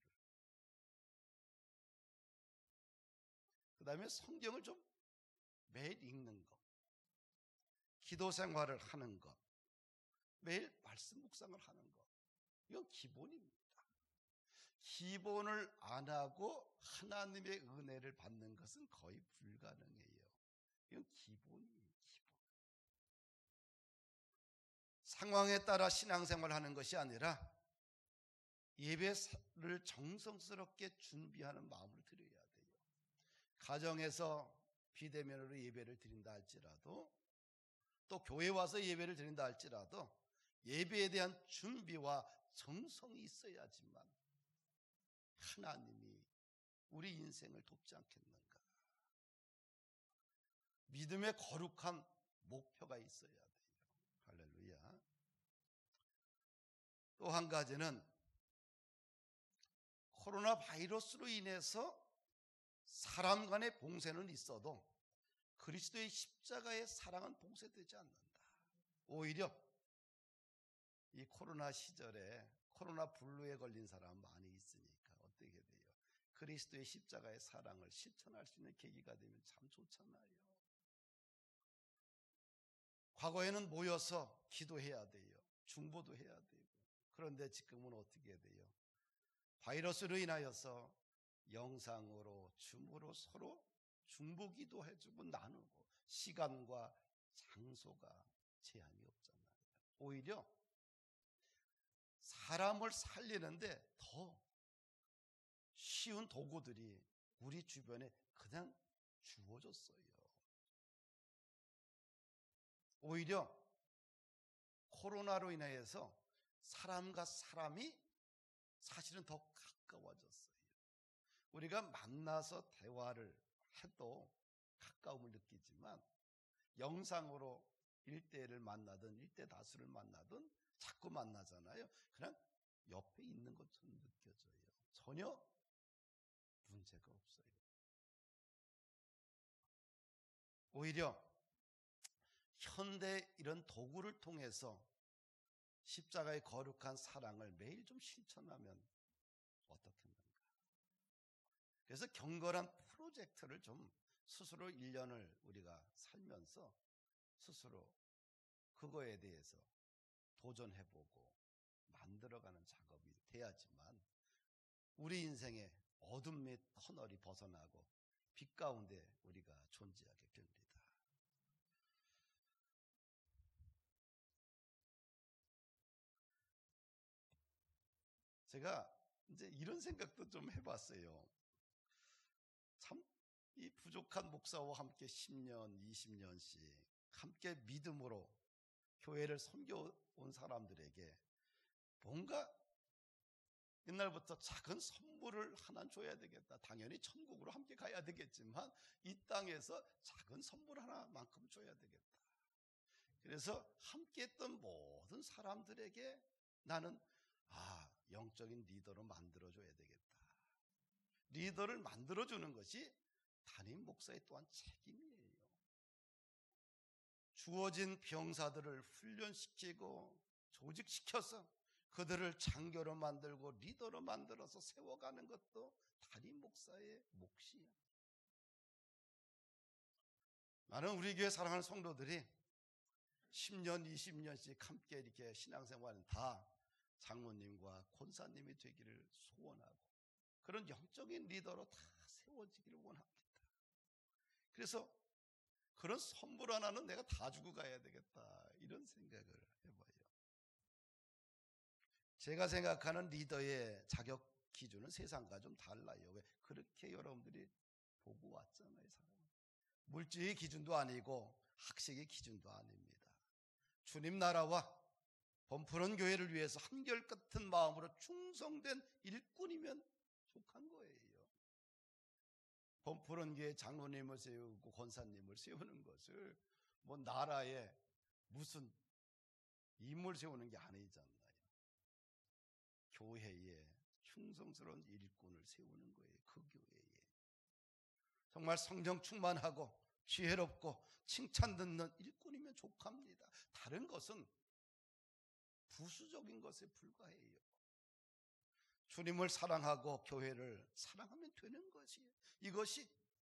그 다음에 성경을 좀 매일 읽는 것, 기도 생활을 하는 것, 매일 말씀 묵상을 하는 것, 이건 기본입니다. 기본을 안 하고 하나님의 은혜를 받는 것은 거의 불가능해요. 이건 기본이에요. 기본. 상황에 따라 신앙생활을 하는 것이 아니라 예배를 정성스럽게 준비하는 마음을 드려야 돼요. 가정에서 비대면으로 예배를 드린다 할지라도 또 교회 와서 예배를 드린다 할지라도 예배에 대한 준비와 정성이 있어야지만 하나님이 우리 인생을 돕지 않겠는가. 믿음의 거룩한 목표가 있어야 돼요. 할렐루야. 또 한 가지는 코로나 바이러스로 인해서 사람 간의 봉쇄는 있어도 그리스도의 십자가의 사랑은 봉쇄되지 않는다. 오히려 이 코로나 시절에 코로나 블루에 걸린 사람 많이 있으니까 어떻게 돼요? 그리스도의 십자가의 사랑을 실천할 수 있는 계기가 되면 참 좋잖아요. 과거에는 모여서 기도해야 돼요. 중보도 해야 되고. 그런데 지금은 어떻게 돼요? 바이러스로 인하여서 영상으로 줌으로 서로 중보기도 해주고 나누고 시간과 장소가 제한이 없잖아요. 오히려 사람을 살리는데 더 쉬운 도구들이 우리 주변에 그냥 주어졌어요. 오히려 코로나로 인해서 사람과 사람이 사실은 더 가까워졌어요. 우리가 만나서 대화를 해도 가까움을 느끼지만 영상으로 1대1을 만나든 1대 다수를 만나든 자꾸 만나잖아요. 그냥 옆에 있는 것처럼 느껴져요. 전혀 문제가 없어요. 오히려 현대 이런 도구를 통해서 십자가의 거룩한 사랑을 매일 좀 실천하면 어떻겠는가. 그래서 경건한 프로젝트를 좀 스스로 1년을 우리가 살면서 스스로 그거에 대해서 도전해보고 만들어가는 작업이 돼야지만 우리 인생의 어둠 및 터널이 벗어나고 빛 가운데 우리가 존재하게 됩니다. 제가 이제 이런 생각도 좀 해봤어요. 참 이 부족한 목사와 함께 10년, 20년씩 함께 믿음으로 교회를 섬겨온 사람들에게 뭔가 옛날부터 작은 선물을 하나 줘야 되겠다. 당연히 천국으로 함께 가야 되겠지만 이 땅에서 작은 선물 하나만큼 줘야 되겠다. 그래서 함께 했던 모든 사람들에게 나는 영적인 리더로 만들어줘야 되겠다. 리더를 만들어주는 것이 담임 목사의 또한 책임이에요. 주어진 병사들을 훈련시키고 조직시켜서 그들을 장교로 만들고 리더로 만들어서 세워가는 것도 담임 목사의 몫이야. 나는 우리 교회 사랑하는 성도들이 10년, 20년씩 함께 이렇게 신앙생활은 다 장로님과 권사님이 되기를 소원하고 그런 영적인 리더로 다 세워지기를 원합니다. 그래서 그런 선물 하나는 내가 다 주고 가야 되겠다 이런 생각을 해봐요. 제가 생각하는 리더의 자격 기준은 세상과 좀 달라요. 왜? 그렇게 여러분들이 보고 왔잖아요. 물질의 기준도 아니고 학식의 기준도 아닙니다. 주님 나라와 범푸른 교회를 위해서 한결같은 마음으로 충성된 일꾼이면 족한 거예요. 범푸른 교회 장로님을 세우고 권사님을 세우는 것을 뭐 나라에 무슨 인물 세우는 게 아니잖아요. 교회에 충성스러운 일꾼을 세우는 거예요. 그 교회에 정말 성령 충만하고 지혜롭고 칭찬 듣는 일꾼이면 족합니다. 다른 것은 부수적인 것에 불과해요. 주님을 사랑하고 교회를 사랑하면 되는 것이에요. 이것이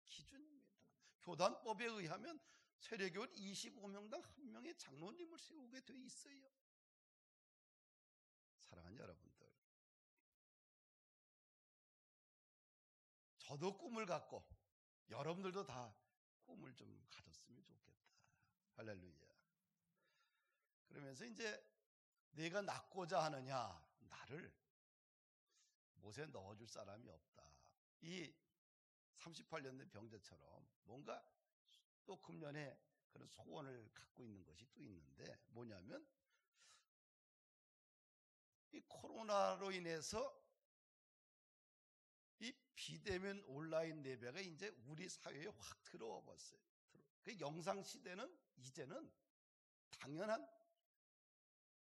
기준입니다. 교단법에 의하면 세례교인 25명당 1명의 장로님을 세우게 돼 있어요. 사랑하는 여러분들, 저도 꿈을 갖고 여러분들도 다 꿈을 좀 가졌으면 좋겠다. 할렐루야. 그러면서 이제 내가 낳고자 하느냐, 나를 못에 넣어줄 사람이 없다. 이 38년 된 병자처럼 뭔가 또 금년에 그런 소원을 갖고 있는 것이 또 있는데 뭐냐면 이 코로나로 인해서 이 비대면 온라인 예배가 이제 우리 사회에 확 들어와 봤어요. 그 영상 시대는 이제는 당연한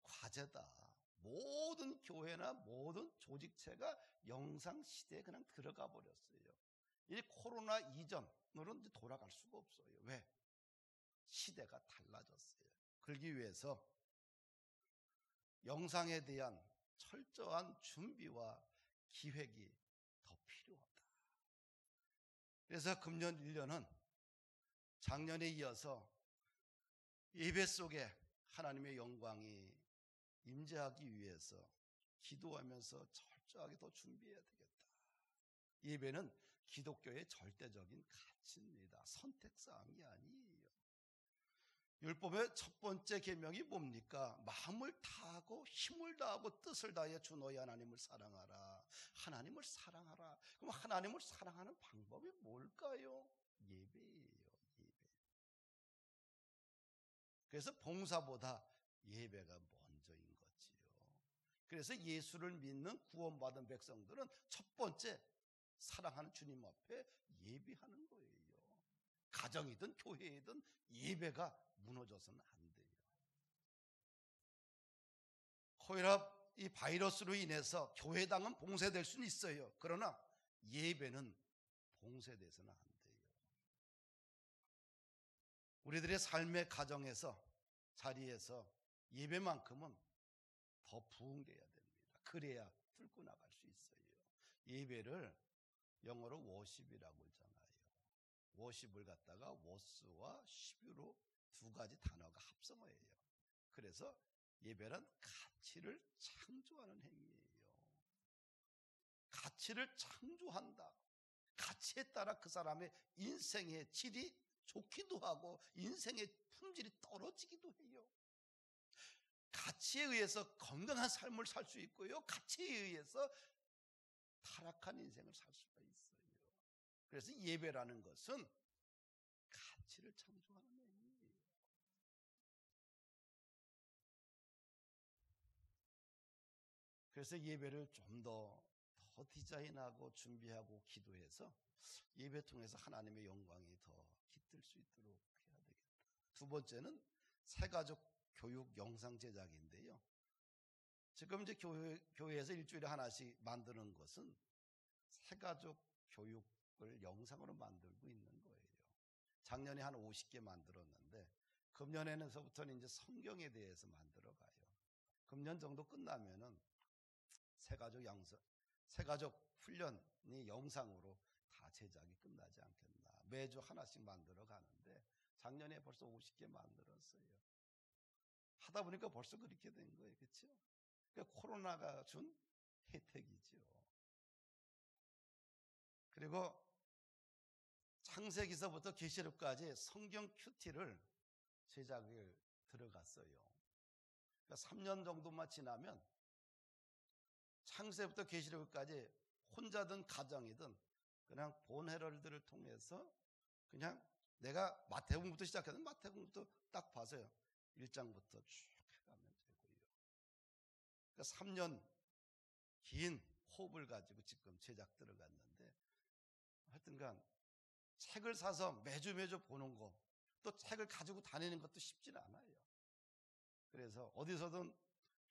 과제다. 모든 교회나 모든 조직체가 영상 시대에 그냥 들어가 버렸어요. 이 코로나 이전으로는 이제 돌아갈 수가 없어요. 왜? 시대가 달라졌어요. 그러기 위해서 영상에 대한 철저한 준비와 기획이 더 필요하다. 그래서 금년 1년은 작년에 이어서 예배 속에 하나님의 영광이 임재하기 위해서 기도하면서 철저하게 더 준비해야 되겠다. 예배는 기독교의 절대적인 가치입니다. 선택사항이 아니에요. 율법의 첫 번째 계명이 뭡니까? 마음을 다하고 힘을 다하고 뜻을 다해 주 너희 하나님을 사랑하라. 하나님을 사랑하라. 그럼 하나님을 사랑하는 방법이 뭘까요? 예배예요. 예배. 그래서 봉사보다 예배가 먼저인 거지요. 그래서 예수를 믿는 구원받은 백성들은 첫 번째 사랑하는 주님 앞에 예배하는 거예요. 가정이든 교회이든 예배가 무너져서는 안 돼요. 코로나 이 바이러스로 인해서 교회당은 봉쇄될 수는 있어요. 그러나 예배는 봉쇄돼서는 안 돼요. 우리들의 삶의 가정에서 자리에서 예배만큼은 더 부흥돼야 됩니다. 그래야 뚫고 나갈 수 있어요. 예배를 영어로 워십이라고 하잖아요. 워십을 갖다가 워스와 십유로 두 가지 단어가 합성어예요. 그래서 예배는 가치를 창조하는 행위예요. 가치를 창조한다. 가치에 따라 그 사람의 인생의 질이 좋기도 하고 인생의 품질이 떨어지기도 해요. 가치에 의해서 건강한 삶을 살 수 있고요. 가치에 의해서 타락한 인생을 살 수가 있어요. 그래서 예배라는 것은 가치를 창조하는 행위예요. 그래서 예배를 좀 더 디자인하고 준비하고 기도해서 예배 통해서 하나님의 영광이 더 깃들 수 있도록 해야 되겠다. 두 번째는 새가족 교육 영상 제작인데요. 지금 이제 교회에서 일주일에 하나씩 만드는 것은 새가족 교육을 영상으로 만들고 있는 거예요. 작년에 한 50개 만들었는데 금년에서부터는 이제 성경에 대해서 만들어 가요. 금년 정도 끝나면은 새가족 훈련이 영상으로 다 제작이 끝나지 않겠나. 매주 하나씩 만들어 가는데 작년에 벌써 50개 만들었어요. 하다 보니까 벌써 그렇게 된 거예요. 그렇죠? 그러니까 코로나가 준 혜택이죠. 그리고 창세기서부터 계시록까지 성경 큐티를 제작을 들어갔어요. 그러니까 3년 정도만 지나면 창세부터 계시록까지 혼자든 가정이든 그냥 본 헤럴드를 통해서 그냥 내가 마태복음부터 시작해서 마태복음부터 딱 봐서요. 1장부터 쭉 해가면 되고요. 그러니까 3년 긴 호흡을 가지고 지금 제작 들어갔는데 하여튼간 책을 사서 매주 보는 거, 또 책을 가지고 다니는 것도 쉽지는 않아요. 그래서 어디서든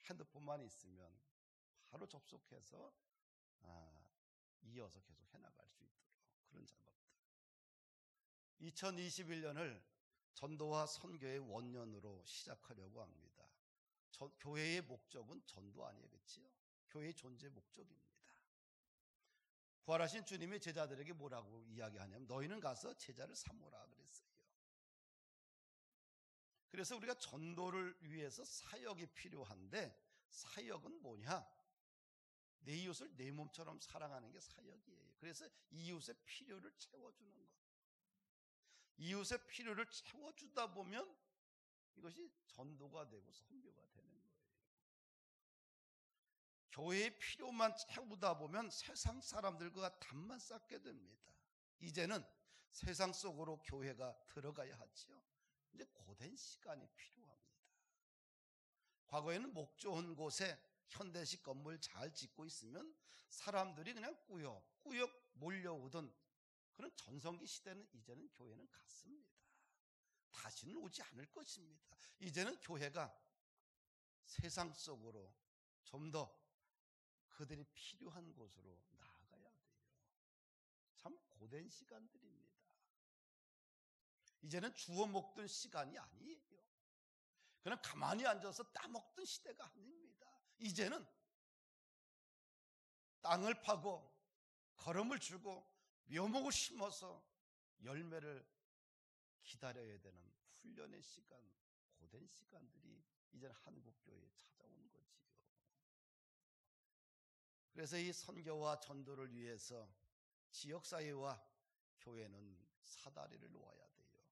핸드폰만 있으면 바로 접속해서 이어서 계속 해나갈 수 있도록 그런 작업들. 2021년을 전도와 선교의 원년으로 시작하려고 합니다. 교회의 목적은 전도 아니에요, 그렇지요? 교회의 존재 목적입니다. 부활하신 주님이 제자들에게 뭐라고 이야기하냐면 너희는 가서 제자를 삼으라 그랬어요. 그래서 우리가 전도를 위해서 사역이 필요한데 사역은 뭐냐? 내 이웃을 내 몸처럼 사랑하는 게 사역이에요. 그래서 이웃의 필요를 채워주는 것. 이웃의 필요를 채워주다 보면 이것이 전도가 되고 선교가 되는 거예요. 교회의 필요만 채우다 보면 세상 사람들과 담만 쌓게 됩니다. 이제는 세상 속으로 교회가 들어가야 하지요. 이제 고된 시간이 필요합니다. 과거에는 목 좋은 곳에 현대식 건물 잘 짓고 있으면 사람들이 그냥 꾸역 몰려오던 그런 전성기 시대는 이제는 교회는 갔습니다. 다시는 오지 않을 것입니다. 이제는 교회가 세상 속으로 좀 더 그들이 필요한 곳으로 나아가야 돼요. 참 고된 시간들입니다. 이제는 주워 먹던 시간이 아니에요. 그냥 가만히 앉아서 따먹던 시대가 아닙니다. 이제는 땅을 파고 거름을 주고 묘목을 심어서 열매를 기다려야 되는 훈련의 시간, 고된 시간들이 이제는 한국교회에 찾아온 거지요. 그래서 이 선교와 전도를 위해서 지역사회와 교회는 사다리를 놓아야 돼요.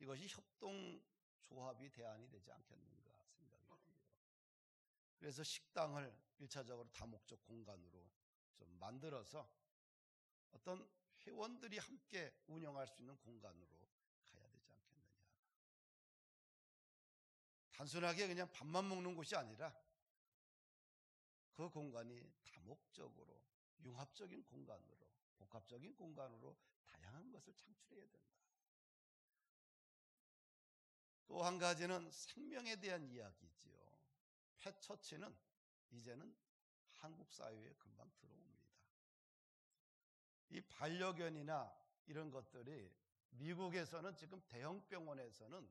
이것이 협동조합이 대안이 되지 않겠는가 생각이 돼요. 그래서 식당을 1차적으로 다목적 공간으로 좀 만들어서 어떤 회원들이 함께 운영할 수 있는 공간으로 가야 되지 않겠느냐. 단순하게 그냥 밥만 먹는 곳이 아니라 그 공간이 다목적으로 융합적인 공간으로 복합적인 공간으로 다양한 것을 창출해야 된다. 또 한 가지는 생명에 대한 이야기지요. 펫처치는 이제는 한국 사회에 금방 들어옵니다. 이 반려견이나 이런 것들이 미국에서는 지금 대형 병원에서는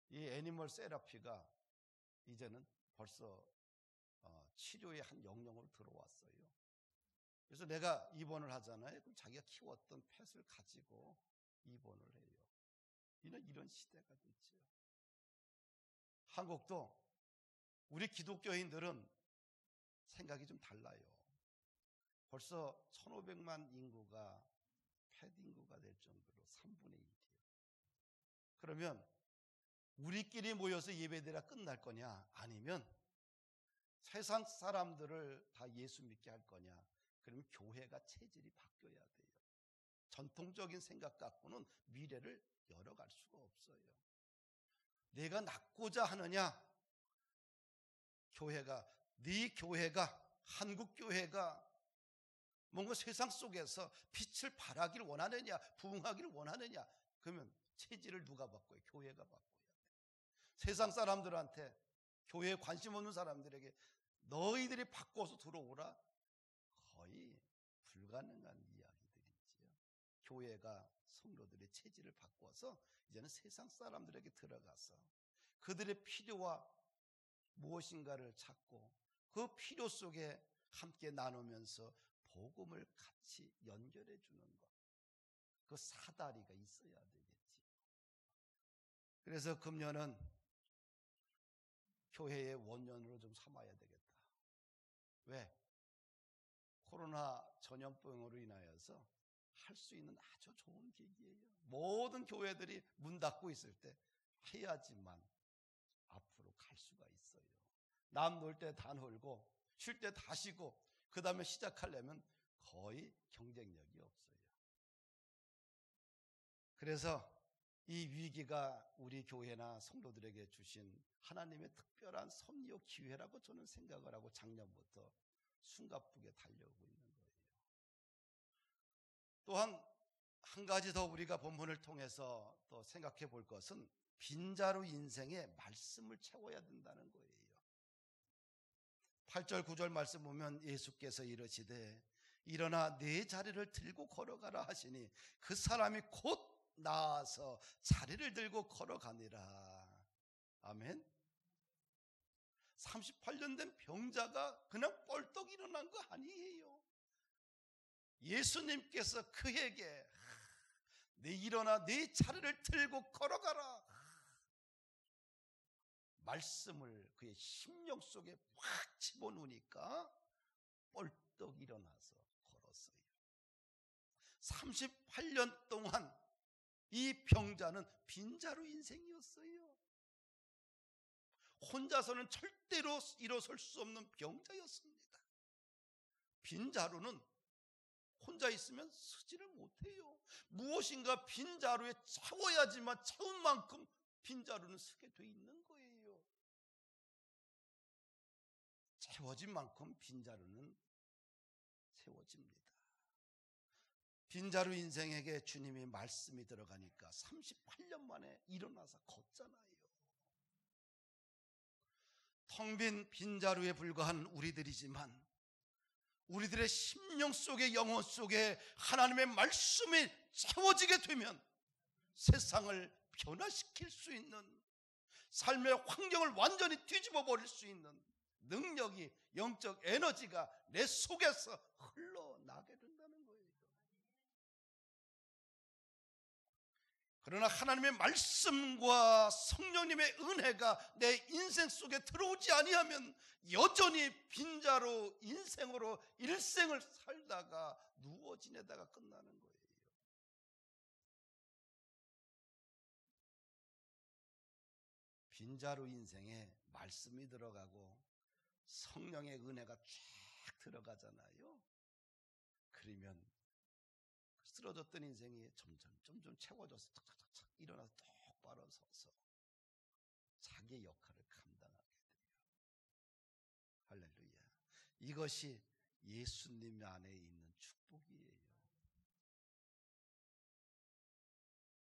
이 애니멀 세라피가 이제는 벌써 치료의 한 영역으로 들어왔어요. 그래서 내가 입원을 하잖아요. 그럼 자기가 키웠던 펫을 가지고 입원을 해요. 이런 시대가 됐죠. 한국도 우리 기독교인들은 생각이 좀 달라요. 벌써 1500만 인구가 펫 인구가 될 정도로 3분의 1이에요. 그러면 우리끼리 모여서 예배드려 끝날 거냐? 아니면 세상 사람들을 다 예수 믿게 할 거냐? 그러면 교회가 체질이 바뀌어야 돼요. 전통적인 생각 갖고는 미래를 열어갈 수가 없어요. 내가 낳고자 하느냐? 교회가, 네 교회가, 한국 교회가 뭔가 세상 속에서 빛을 발하기를 원하느냐, 부흥하기를 원하느냐, 그러면 체질을 누가 바꿔요? 교회가 바꿔야 돼. 세상 사람들한테, 교회에 관심 없는 사람들에게 너희들이 바꿔서 들어오라, 거의 불가능한 이야기들이지요. 교회가 성도들의 체질을 바꿔서 이제는 세상 사람들에게 들어가서 그들의 필요와 무엇인가를 찾고 그 필요 속에 함께 나누면서 복음을 같이 연결해 주는 것, 그 사다리가 있어야 되겠지. 그래서 금년은 교회의 원년으로 좀 삼아야 되겠다. 왜? 코로나 전염병으로 인하여서 할 수 있는 아주 좋은 계기예요. 모든 교회들이 문 닫고 있을 때 해야지만 앞으로 갈 수가 있어요. 남 놀 때 다 놀고 쉴 때 다 쉬고 그 다음에 시작하려면 거의 경쟁력이 없어요. 그래서 이 위기가 우리 교회나 성도들에게 주신 하나님의 특별한 섭리요 기회라고 저는 생각을 하고 작년부터 숨가쁘게 달려오고 있는 거예요. 또한 한 가지 더 우리가 본문을 통해서 또 생각해 볼 것은 빈자루 인생의 말씀을 채워야 된다는 거예요. 8절 9절 말씀 보면 예수께서 이르시되 일어나 네 자리를 들고 걸어가라 하시니 그 사람이 곧 나아서 자리를 들고 걸어가니라. 아멘. 38년 된 병자가 그냥 뻘떡 일어난 거 아니에요. 예수님께서 그에게 네 일어나 네 자리를 들고 걸어가라 말씀을 그의 심령 속에 확 집어넣으니까 뻘떡 일어나서 걸었어요. 38년 동안 이 병자는 빈자루 인생이었어요. 혼자서는 절대로 일어설 수 없는 병자였습니다. 빈자루는 혼자 있으면 서지를 못해요. 무엇인가 빈자루에 채워야지만 채운 만큼 빈자루는 서게 돼 있는 거예요. 채워진 만큼 빈자루는 채워집니다. 빈자루 인생에게 주님이 말씀이 들어가니까 38년 만에 일어나서 걷잖아요. 텅 빈 빈자루에 불과한 우리들이지만 우리들의 심령 속에 영혼 속에 하나님의 말씀이 채워지게 되면 세상을 변화시킬 수 있는, 삶의 환경을 완전히 뒤집어 버릴 수 있는 능력이, 영적 에너지가 내 속에서 흘러나게 된다는 거예요. 그러나 하나님의 말씀과 성령님의 은혜가 내 인생 속에 들어오지 아니하면 여전히 빈자루 인생으로 일생을 살다가 누워 지내다가 끝나는 거예요. 빈자루 인생에 말씀이 들어가고 성령의 은혜가 쫙 들어가잖아요. 그러면 쓰러졌던 인생이 점점 채워져서 탁탁탁 일어나서 똑바로 서서 자기의 역할을 감당하게 돼요. 할렐루야. 이것이 예수님 안에 있는 축복이에요.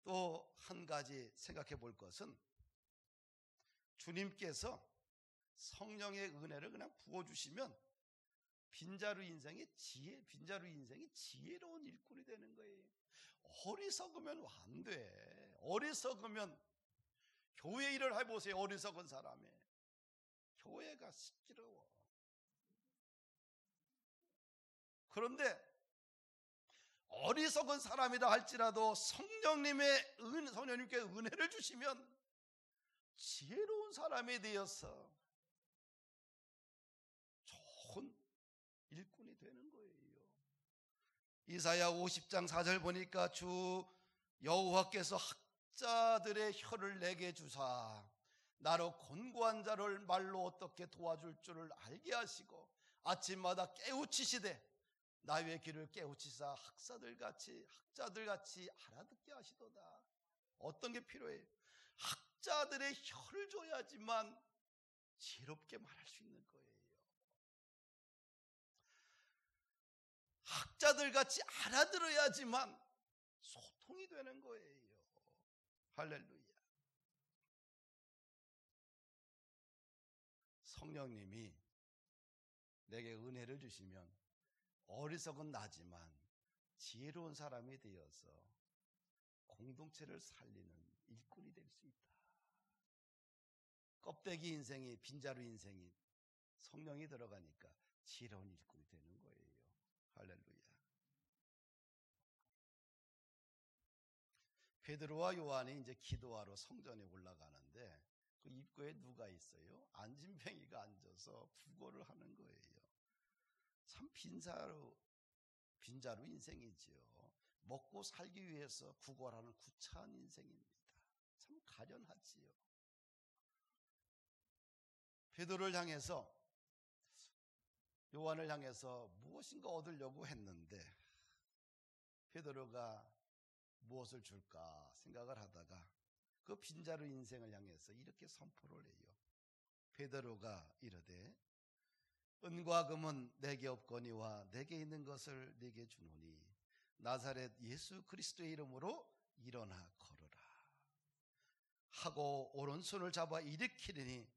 또 한 가지 생각해 볼 것은 주님께서 성령의 은혜를 그냥 부어주시면 빈자루 인생이 지혜로운 일꾼이 되는 거예요. 어리석으면 안 돼. 어리석으면 교회 일을 해보세요. 어리석은 사람의 교회가 시끄러워. 그런데 어리석은 사람이라 할지라도 성령님께 은혜를 주시면 지혜로운 사람이 되어서 좋은 일꾼이 되는 거예요. 이사야 50장 4절 보니까 주 여호와께서 학자들의 혀를 내게 주사 나로 곤고한 자를 말로 어떻게 도와줄 줄을 알게 하시고 아침마다 깨우치시되 나의 귀를 깨우치사 학자들같이 알아듣게 하시도다. 어떤 게 필요해요? 학자들의 혀를 줘야지만 지혜롭게 말할 수 있는 거예요. 학자들 같이 알아들어야지만 소통이 되는 거예요. 할렐루야. 성령님이 내게 은혜를 주시면 어리석은 나지만 지혜로운 사람이 되어서 공동체를 살리는 일꾼이 될 수 있다. 껍데기 인생이, 빈자루 인생이 성령이 들어가니까 지혜로운 일꾼이 되는 거예요. 할렐루야. 베드로와 요한이 이제 기도하러 성전에 올라가는데 그 입구에 누가 있어요? 안진뱅이가 앉아서 구걸을 하는 거예요. 참 빈자루 인생이지요. 먹고 살기 위해서 구걸하는 구차한 인생입니다. 참 가련하지요. 베드로를 향해서, 요한을 향해서 무엇인가 얻으려고 했는데 베드로가 무엇을 줄까 생각을 하다가 그 빈자루 인생을 향해서 이렇게 선포를 해요. 베드로가 이르되 은과 금은 내게 없거니와 내게 있는 것을 내게 주노니 나사렛 예수 그리스도의 이름으로 일어나 걸으라 하고 오른손을 잡아 일으키리니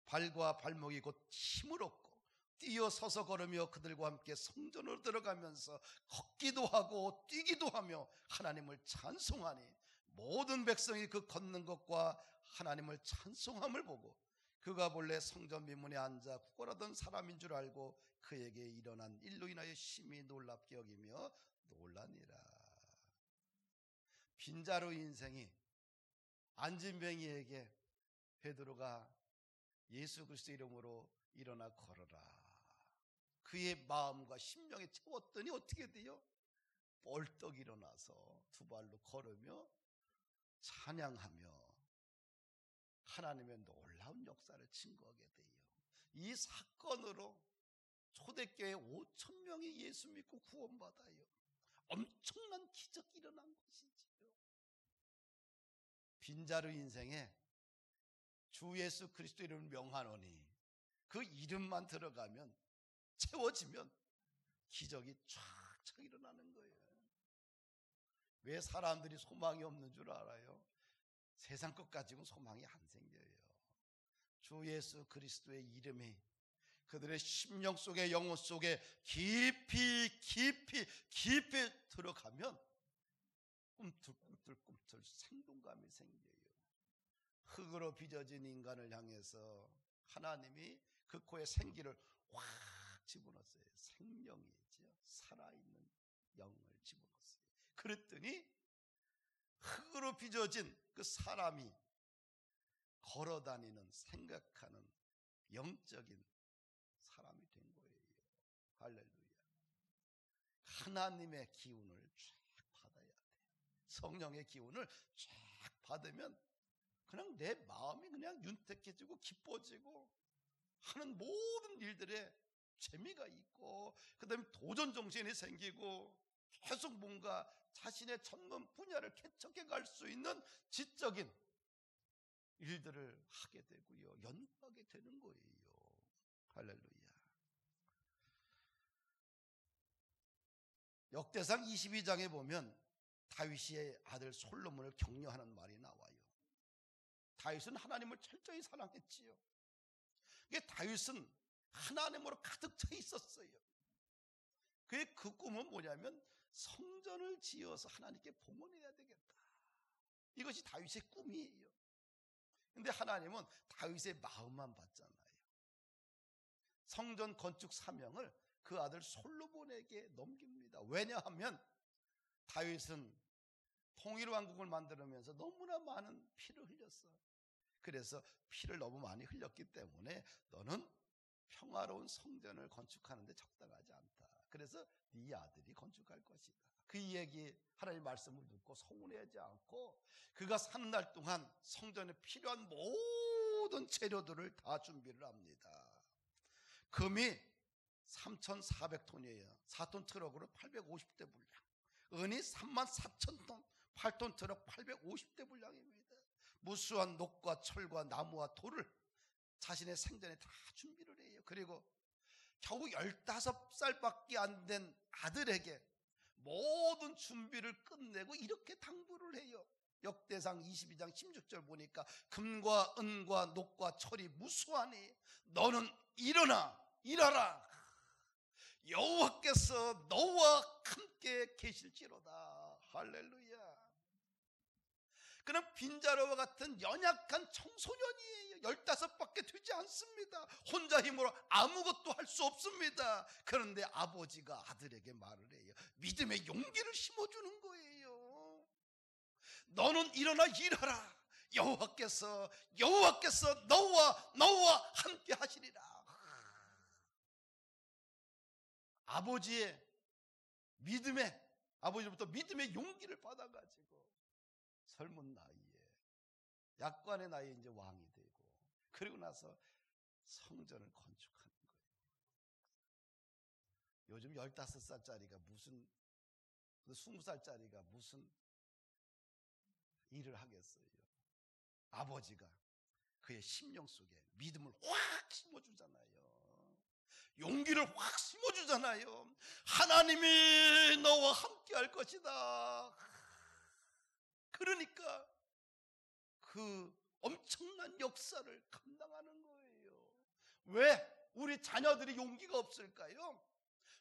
발과 발목이 곧 힘을 얻고 뛰어서서 걸으며 그들과 함께 성전으로 들어가면서 걷기도 하고 뛰기도 하며 하나님을 찬송하니 모든 백성이 그 걷는 것과 하나님을 찬송함을 보고 그가 본래 성전 미문에 앉아 구걸하던 사람인 줄 알고 그에게 일어난 일로 인하여 심히 놀랍게 여기며 놀라니라. 빈자루 인생이 안진뱅이에게 베드로가 예수 그리스도 이름으로 일어나 걸어라, 그의 마음과 심령에 채웠더니 어떻게 돼요? 벌떡 일어나서 두 발로 걸으며 찬양하며 하나님의 놀라운 역사를 증거하게 돼요. 이 사건으로 초대교회 5,000명이 예수 믿고 구원받아요. 엄청난 기적이 일어난 것이지요. 빈자루 인생에 주 예수 그리스도 이름을 명하노니 그 이름만 들어가면, 채워지면 기적이 쫙쫙 일어나는 거예요. 왜 사람들이 소망이 없는 줄 알아요? 세상 것 가지고 소망이 안 생겨요. 주 예수 그리스도의 이름이 그들의 심령 속에, 영혼 속에 깊이 들어가면 꿈틀꿈틀 생동감이 생겨요. 흙으로 빚어진 인간을 향해서 하나님이 그 코에 생기를 확 집어넣었어요. 생명이죠. 살아있는 영을 집어넣었어요. 그랬더니 흙으로 빚어진 그 사람이 걸어다니는, 생각하는 영적인 사람이 된 거예요. 할렐루야. 하나님의 기운을 쫙 받아야 돼요. 성령의 기운을 쫙 받으면 그냥 내 마음이 그냥 윤택해지고 기뻐지고 하는 모든 일들에 재미가 있고, 그 다음에 도전 정신이 생기고 계속 뭔가 자신의 전문 분야를 개척해 갈 수 있는 지적인 일들을 하게 되고요, 연구하게 되는 거예요. 할렐루야. 역대상 22장에 보면 다윗의 아들 솔로몬을 격려하는 말이 나와요. 다윗은 하나님을 철저히 사랑했지요. 다윗은 하나님으로 가득 차 있었어요. 그의 그 꿈은 뭐냐면 성전을 지어서 하나님께 봉헌해야 되겠다. 이것이 다윗의 꿈이에요. 근데 하나님은 다윗의 마음만 봤잖아요. 성전 건축 사명을 그 아들 솔로몬에게 넘깁니다. 왜냐하면 다윗은 통일왕국을 만들면서 너무나 많은 피를 흘렸어. 그래서 피를 너무 많이 흘렸기 때문에 너는 평화로운 성전을 건축하는데 적당하지 않다. 그래서 네 아들이 건축할 것이다. 그 얘기, 하나님의 말씀을 듣고 서운해하지 않고 그가 사는 날 동안 성전에 필요한 모든 재료들을 다 준비를 합니다. 금이 3,400톤이에요. 4톤 트럭으로 850대 분량. 은이 34,000톤, 8톤 트럭 850대 분량입니다. 무수한 녹과 철과 나무와 돌을 자신의 생전에 다 준비를 해요. 그리고 겨우 15살밖에 안 된 아들에게 모든 준비를 끝내고 이렇게 당부를 해요. 역대상 22장 16절 보니까 금과 은과 녹과 철이 무수하니 너는 일어나라. 여호와께서 너와 함께 계실지로다. 할렐루야. 그는 빈자루와 같은 연약한 청소년이에요. 15밖에 되지 않습니다. 혼자 힘으로 아무것도 할 수 없습니다. 그런데 아버지가 아들에게 말을 해요. 믿음의 용기를 심어주는 거예요. 너는 일어나라. 여호와께서 너와 함께 하시리라. 아버지로부터 믿음의 용기를 받아가지고 젊은 나이에, 약관의 나이에 이제 왕이 되고, 그리고 나서 성전을 건축하는 거예요. 요즘 15살짜리가 무슨, 20살짜리가 무슨 일을 하겠어요. 아버지가 그의 심령 속에 믿음을 확 심어주잖아요. 용기를 확 심어주잖아요. 하나님이 너와 함께 할 것이다. 그러니까 그 엄청난 역사를 감당하는 거예요. 왜 우리 자녀들이 용기가 없을까요?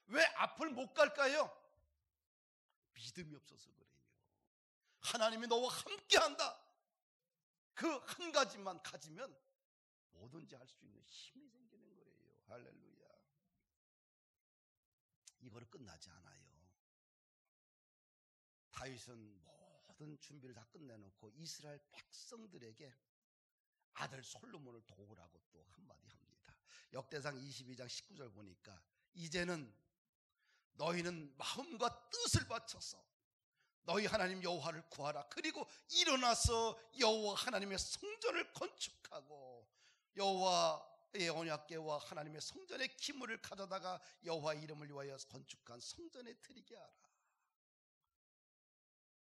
왜 앞을 못 갈까요? 믿음이 없어서 그래요. 하나님이 너와 함께한다. 그 한 가지만 가지면 뭐든지 할 수 있는 힘이 생기는 거예요. 할렐루야. 이거로 끝나지 않아요. 다윗은 모든 준비를 다 끝내놓고 이스라엘 백성들에게 아들 솔로몬을 도우라고 또 한마디 합니다. 역대상 22장 19절 보니까 이제는 너희는 마음과 뜻을 바쳐서 너희 하나님 여호와를 구하라. 그리고 일어나서 여호와 하나님의 성전을 건축하고 여호와의 언약궤와 하나님의 성전의 기물을 가져다가 여호와의 이름을 위하여 건축한 성전에 드리게 하라.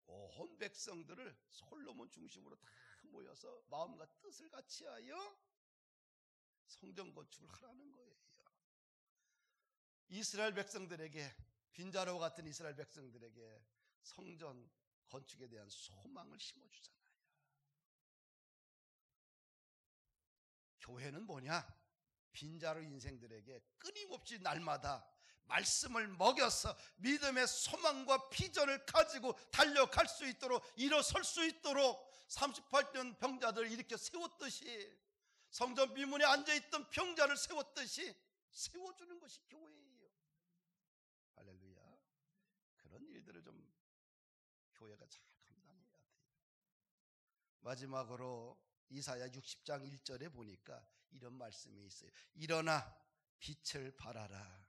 온 백성들을 솔로몬 중심으로 다 모여서 마음과 뜻을 같이하여 성전 건축을 하라는 거예요. 이스라엘 백성들에게, 빈자루 같은 이스라엘 백성들에게 성전 건축에 대한 소망을 심어주잖아요. 교회는 뭐냐? 빈자루 인생들에게 끊임없이 날마다 말씀을 먹여서 믿음의 소망과 비전을 가지고 달려갈 수 있도록, 일어설 수 있도록 38년 병자들을 일으켜 세웠듯이, 성전 비문에 앉아있던 병자를 세웠듯이 세워주는 것이 교회예요. 할렐루야. 그런 일들을 좀 교회가 잘 감당해야 돼요. 마지막으로 이사야 60장 1절에 보니까 이런 말씀이 있어요. 일어나 빛을 발하라.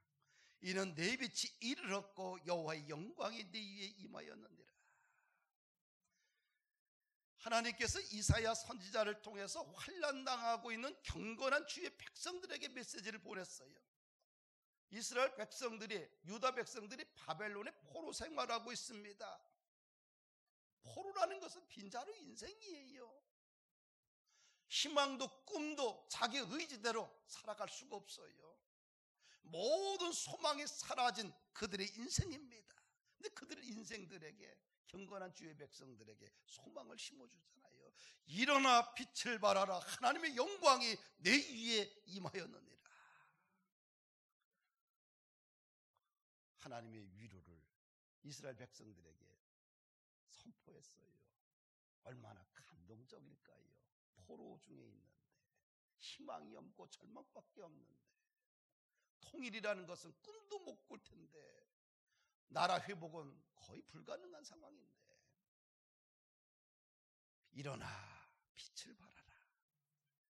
이는 내 빛이 이르렀고 여호와의 영광이 네 위에 임하였느니라. 하나님께서 이사야 선지자를 통해서 환난당하고 있는 경건한 주의 백성들에게 메시지를 보냈어요. 이스라엘 백성들이, 유다 백성들이 바벨론의 포로 생활하고 있습니다. 포로라는 것은 빈자루 인생이에요. 희망도 꿈도 자기 의지대로 살아갈 수가 없어요. 모든 소망이 사라진 그들의 인생입니다. 근데 그들의 인생들에게, 경건한 주의 백성들에게 소망을 심어주잖아요. 일어나 빛을 발하라. 하나님의 영광이 내 위에 임하였느니라. 하나님의 위로를 이스라엘 백성들에게 선포했어요. 얼마나 감동적일까요? 포로 중에 있는데, 희망이 없고 절망밖에 없는데, 통일이라는 것은 꿈도 못 꿀 텐데, 나라 회복은 거의 불가능한 상황인데, 일어나 빛을 발하라.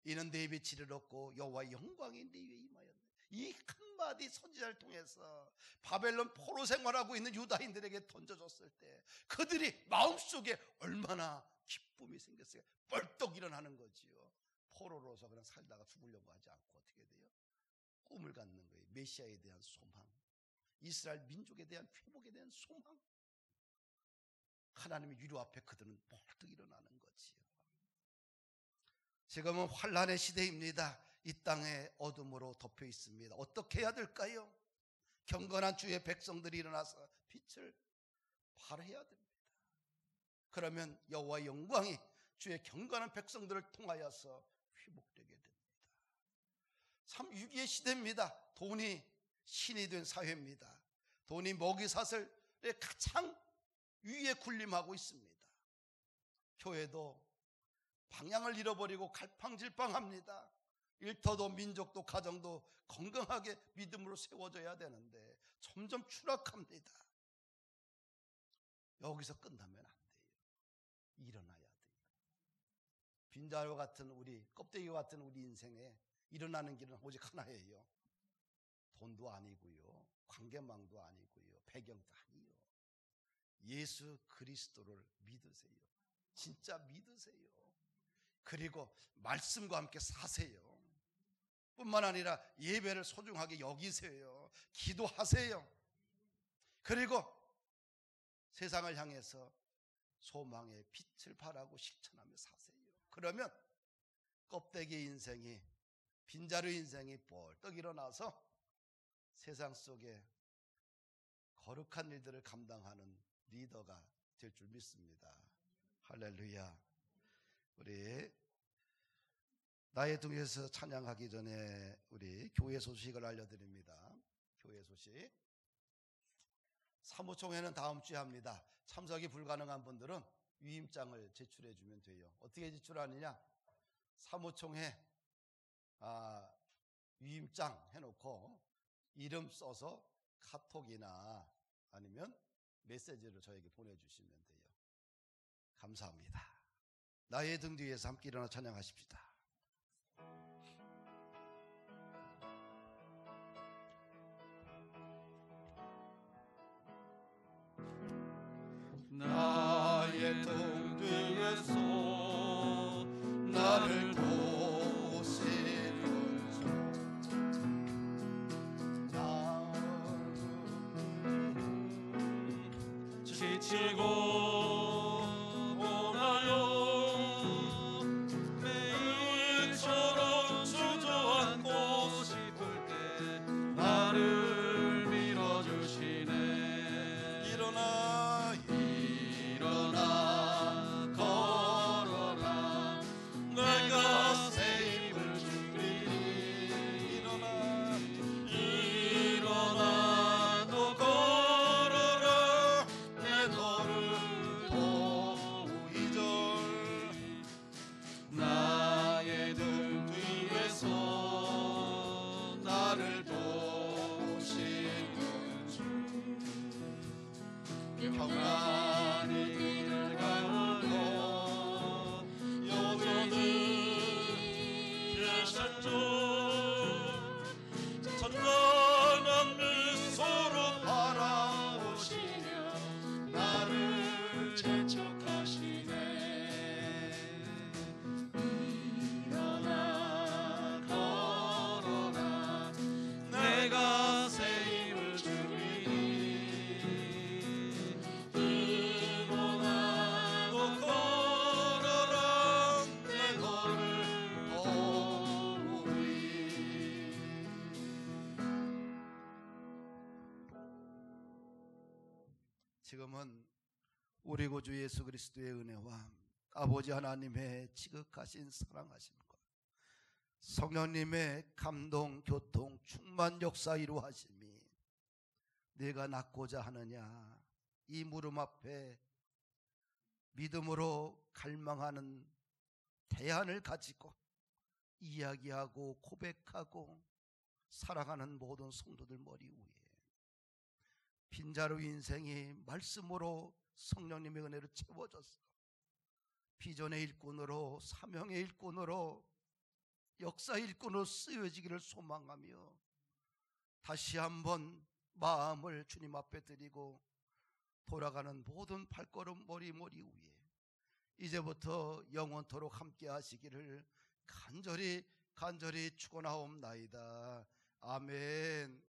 이는 내 빛을 잃었고 여호와의 영광이 네 위에 임하였네. 이 한마디 선지자를 통해서 바벨론 포로 생활하고 있는 유다인들에게 던져줬을 때 그들이 마음속에 얼마나 기쁨이 생겼어요. 벌떡 일어나는 거지요. 포로로서 그냥 살다가 죽으려고 하지 않고 어떻게 돼요? 꿈을 갖는 거예요. 메시아에 대한 소망, 이스라엘 민족에 대한 회복에 대한 소망, 하나님의 위로 앞에 그들은 벌떡 일어나는 거지요. 지금은 환란의 시대입니다. 이 땅의 어둠으로 덮여 있습니다. 어떻게 해야 될까요? 경건한 주의 백성들이 일어나서 빛을 발해야 됩니다. 그러면 여호와의 영광이 주의 경건한 백성들을 통하여서 회복되게 됩니다. 참 위기의 시대입니다. 돈이 신이 된 사회입니다. 돈이 먹이사슬의 가장 위에 군림하고 있습니다. 교회도 방향을 잃어버리고 갈팡질팡합니다. 일터도 민족도 가정도 건강하게 믿음으로 세워져야 되는데 점점 추락합니다. 여기서 끝나면 안 돼요. 일어나야 돼요. 빈자루 같은 우리, 껍데기와 같은 우리 인생에 일어나는 길은 오직 하나예요. 돈도 아니고요, 관계망도 아니고요, 배경도 아니요. 예수 그리스도를 믿으세요. 진짜 믿으세요. 그리고 말씀과 함께 사세요. 뿐만 아니라 예배를 소중하게 여기세요. 기도하세요. 그리고 세상을 향해서 소망의 빛을 발하고 실천하며 사세요. 그러면 껍데기 인생이, 빈자루 인생이 벌떡 일어나서 세상 속에 거룩한 일들을 감당하는 리더가 될 줄 믿습니다. 할렐루야. 우리 나의 등에서 찬양하기 전에 우리 교회 소식을 알려드립니다. 교회 소식. 사무총회는 다음 주에 합니다. 참석이 불가능한 분들은 위임장을 제출해 주면 돼요. 어떻게 제출하느냐? 사무총회 위임장 해놓고 이름 써서 카톡이나 아니면 메시지를 저에게 보내주시면 돼요. 감사합니다. 나의 등 뒤에서 함께 일어나 찬양하십시다. 나의 등 뒤에서 나를 도우시는 주 지치고 오나요 매일처럼 주저앉고 싶을 때 나를 밀어주시네. 일어나 걸어라 내가 새 힘을 주리니. 일어나 너 걸어라 내 너를 도우이절. 나의 등 뒤에서 나를 도우시는 주 평안히 길을 가고 여전히 계셨죠. 찬란한 미소로 바라보시며 나를 재촉하시네. 일어나 걸어라 내가 새 힘을 주리니. 일어나 너 걸어라 내 너를 도우리. 지금은 우리 구주 예수 그리스도의 은혜와 아버지 하나님의 지극하신 사랑하심과 성령님의 감동, 교통, 충만 역사 이루하심이 내가 낳고자 하느냐 이 물음 앞에 믿음으로 갈망하는 대안을 가지고 이야기하고 고백하고 살아가는 모든 성도들 머리 위에 빈자루 인생이 말씀으로 성령님의 은혜로 채워져서 비전의 일꾼으로, 사명의 일꾼으로, 역사의 일꾼으로 쓰여지기를 소망하며 다시 한번 마음을 주님 앞에 드리고 돌아가는 모든 발걸음 머리 위에 이제부터 영원토록 함께 하시기를 간절히 축원하옵나이다. 아멘.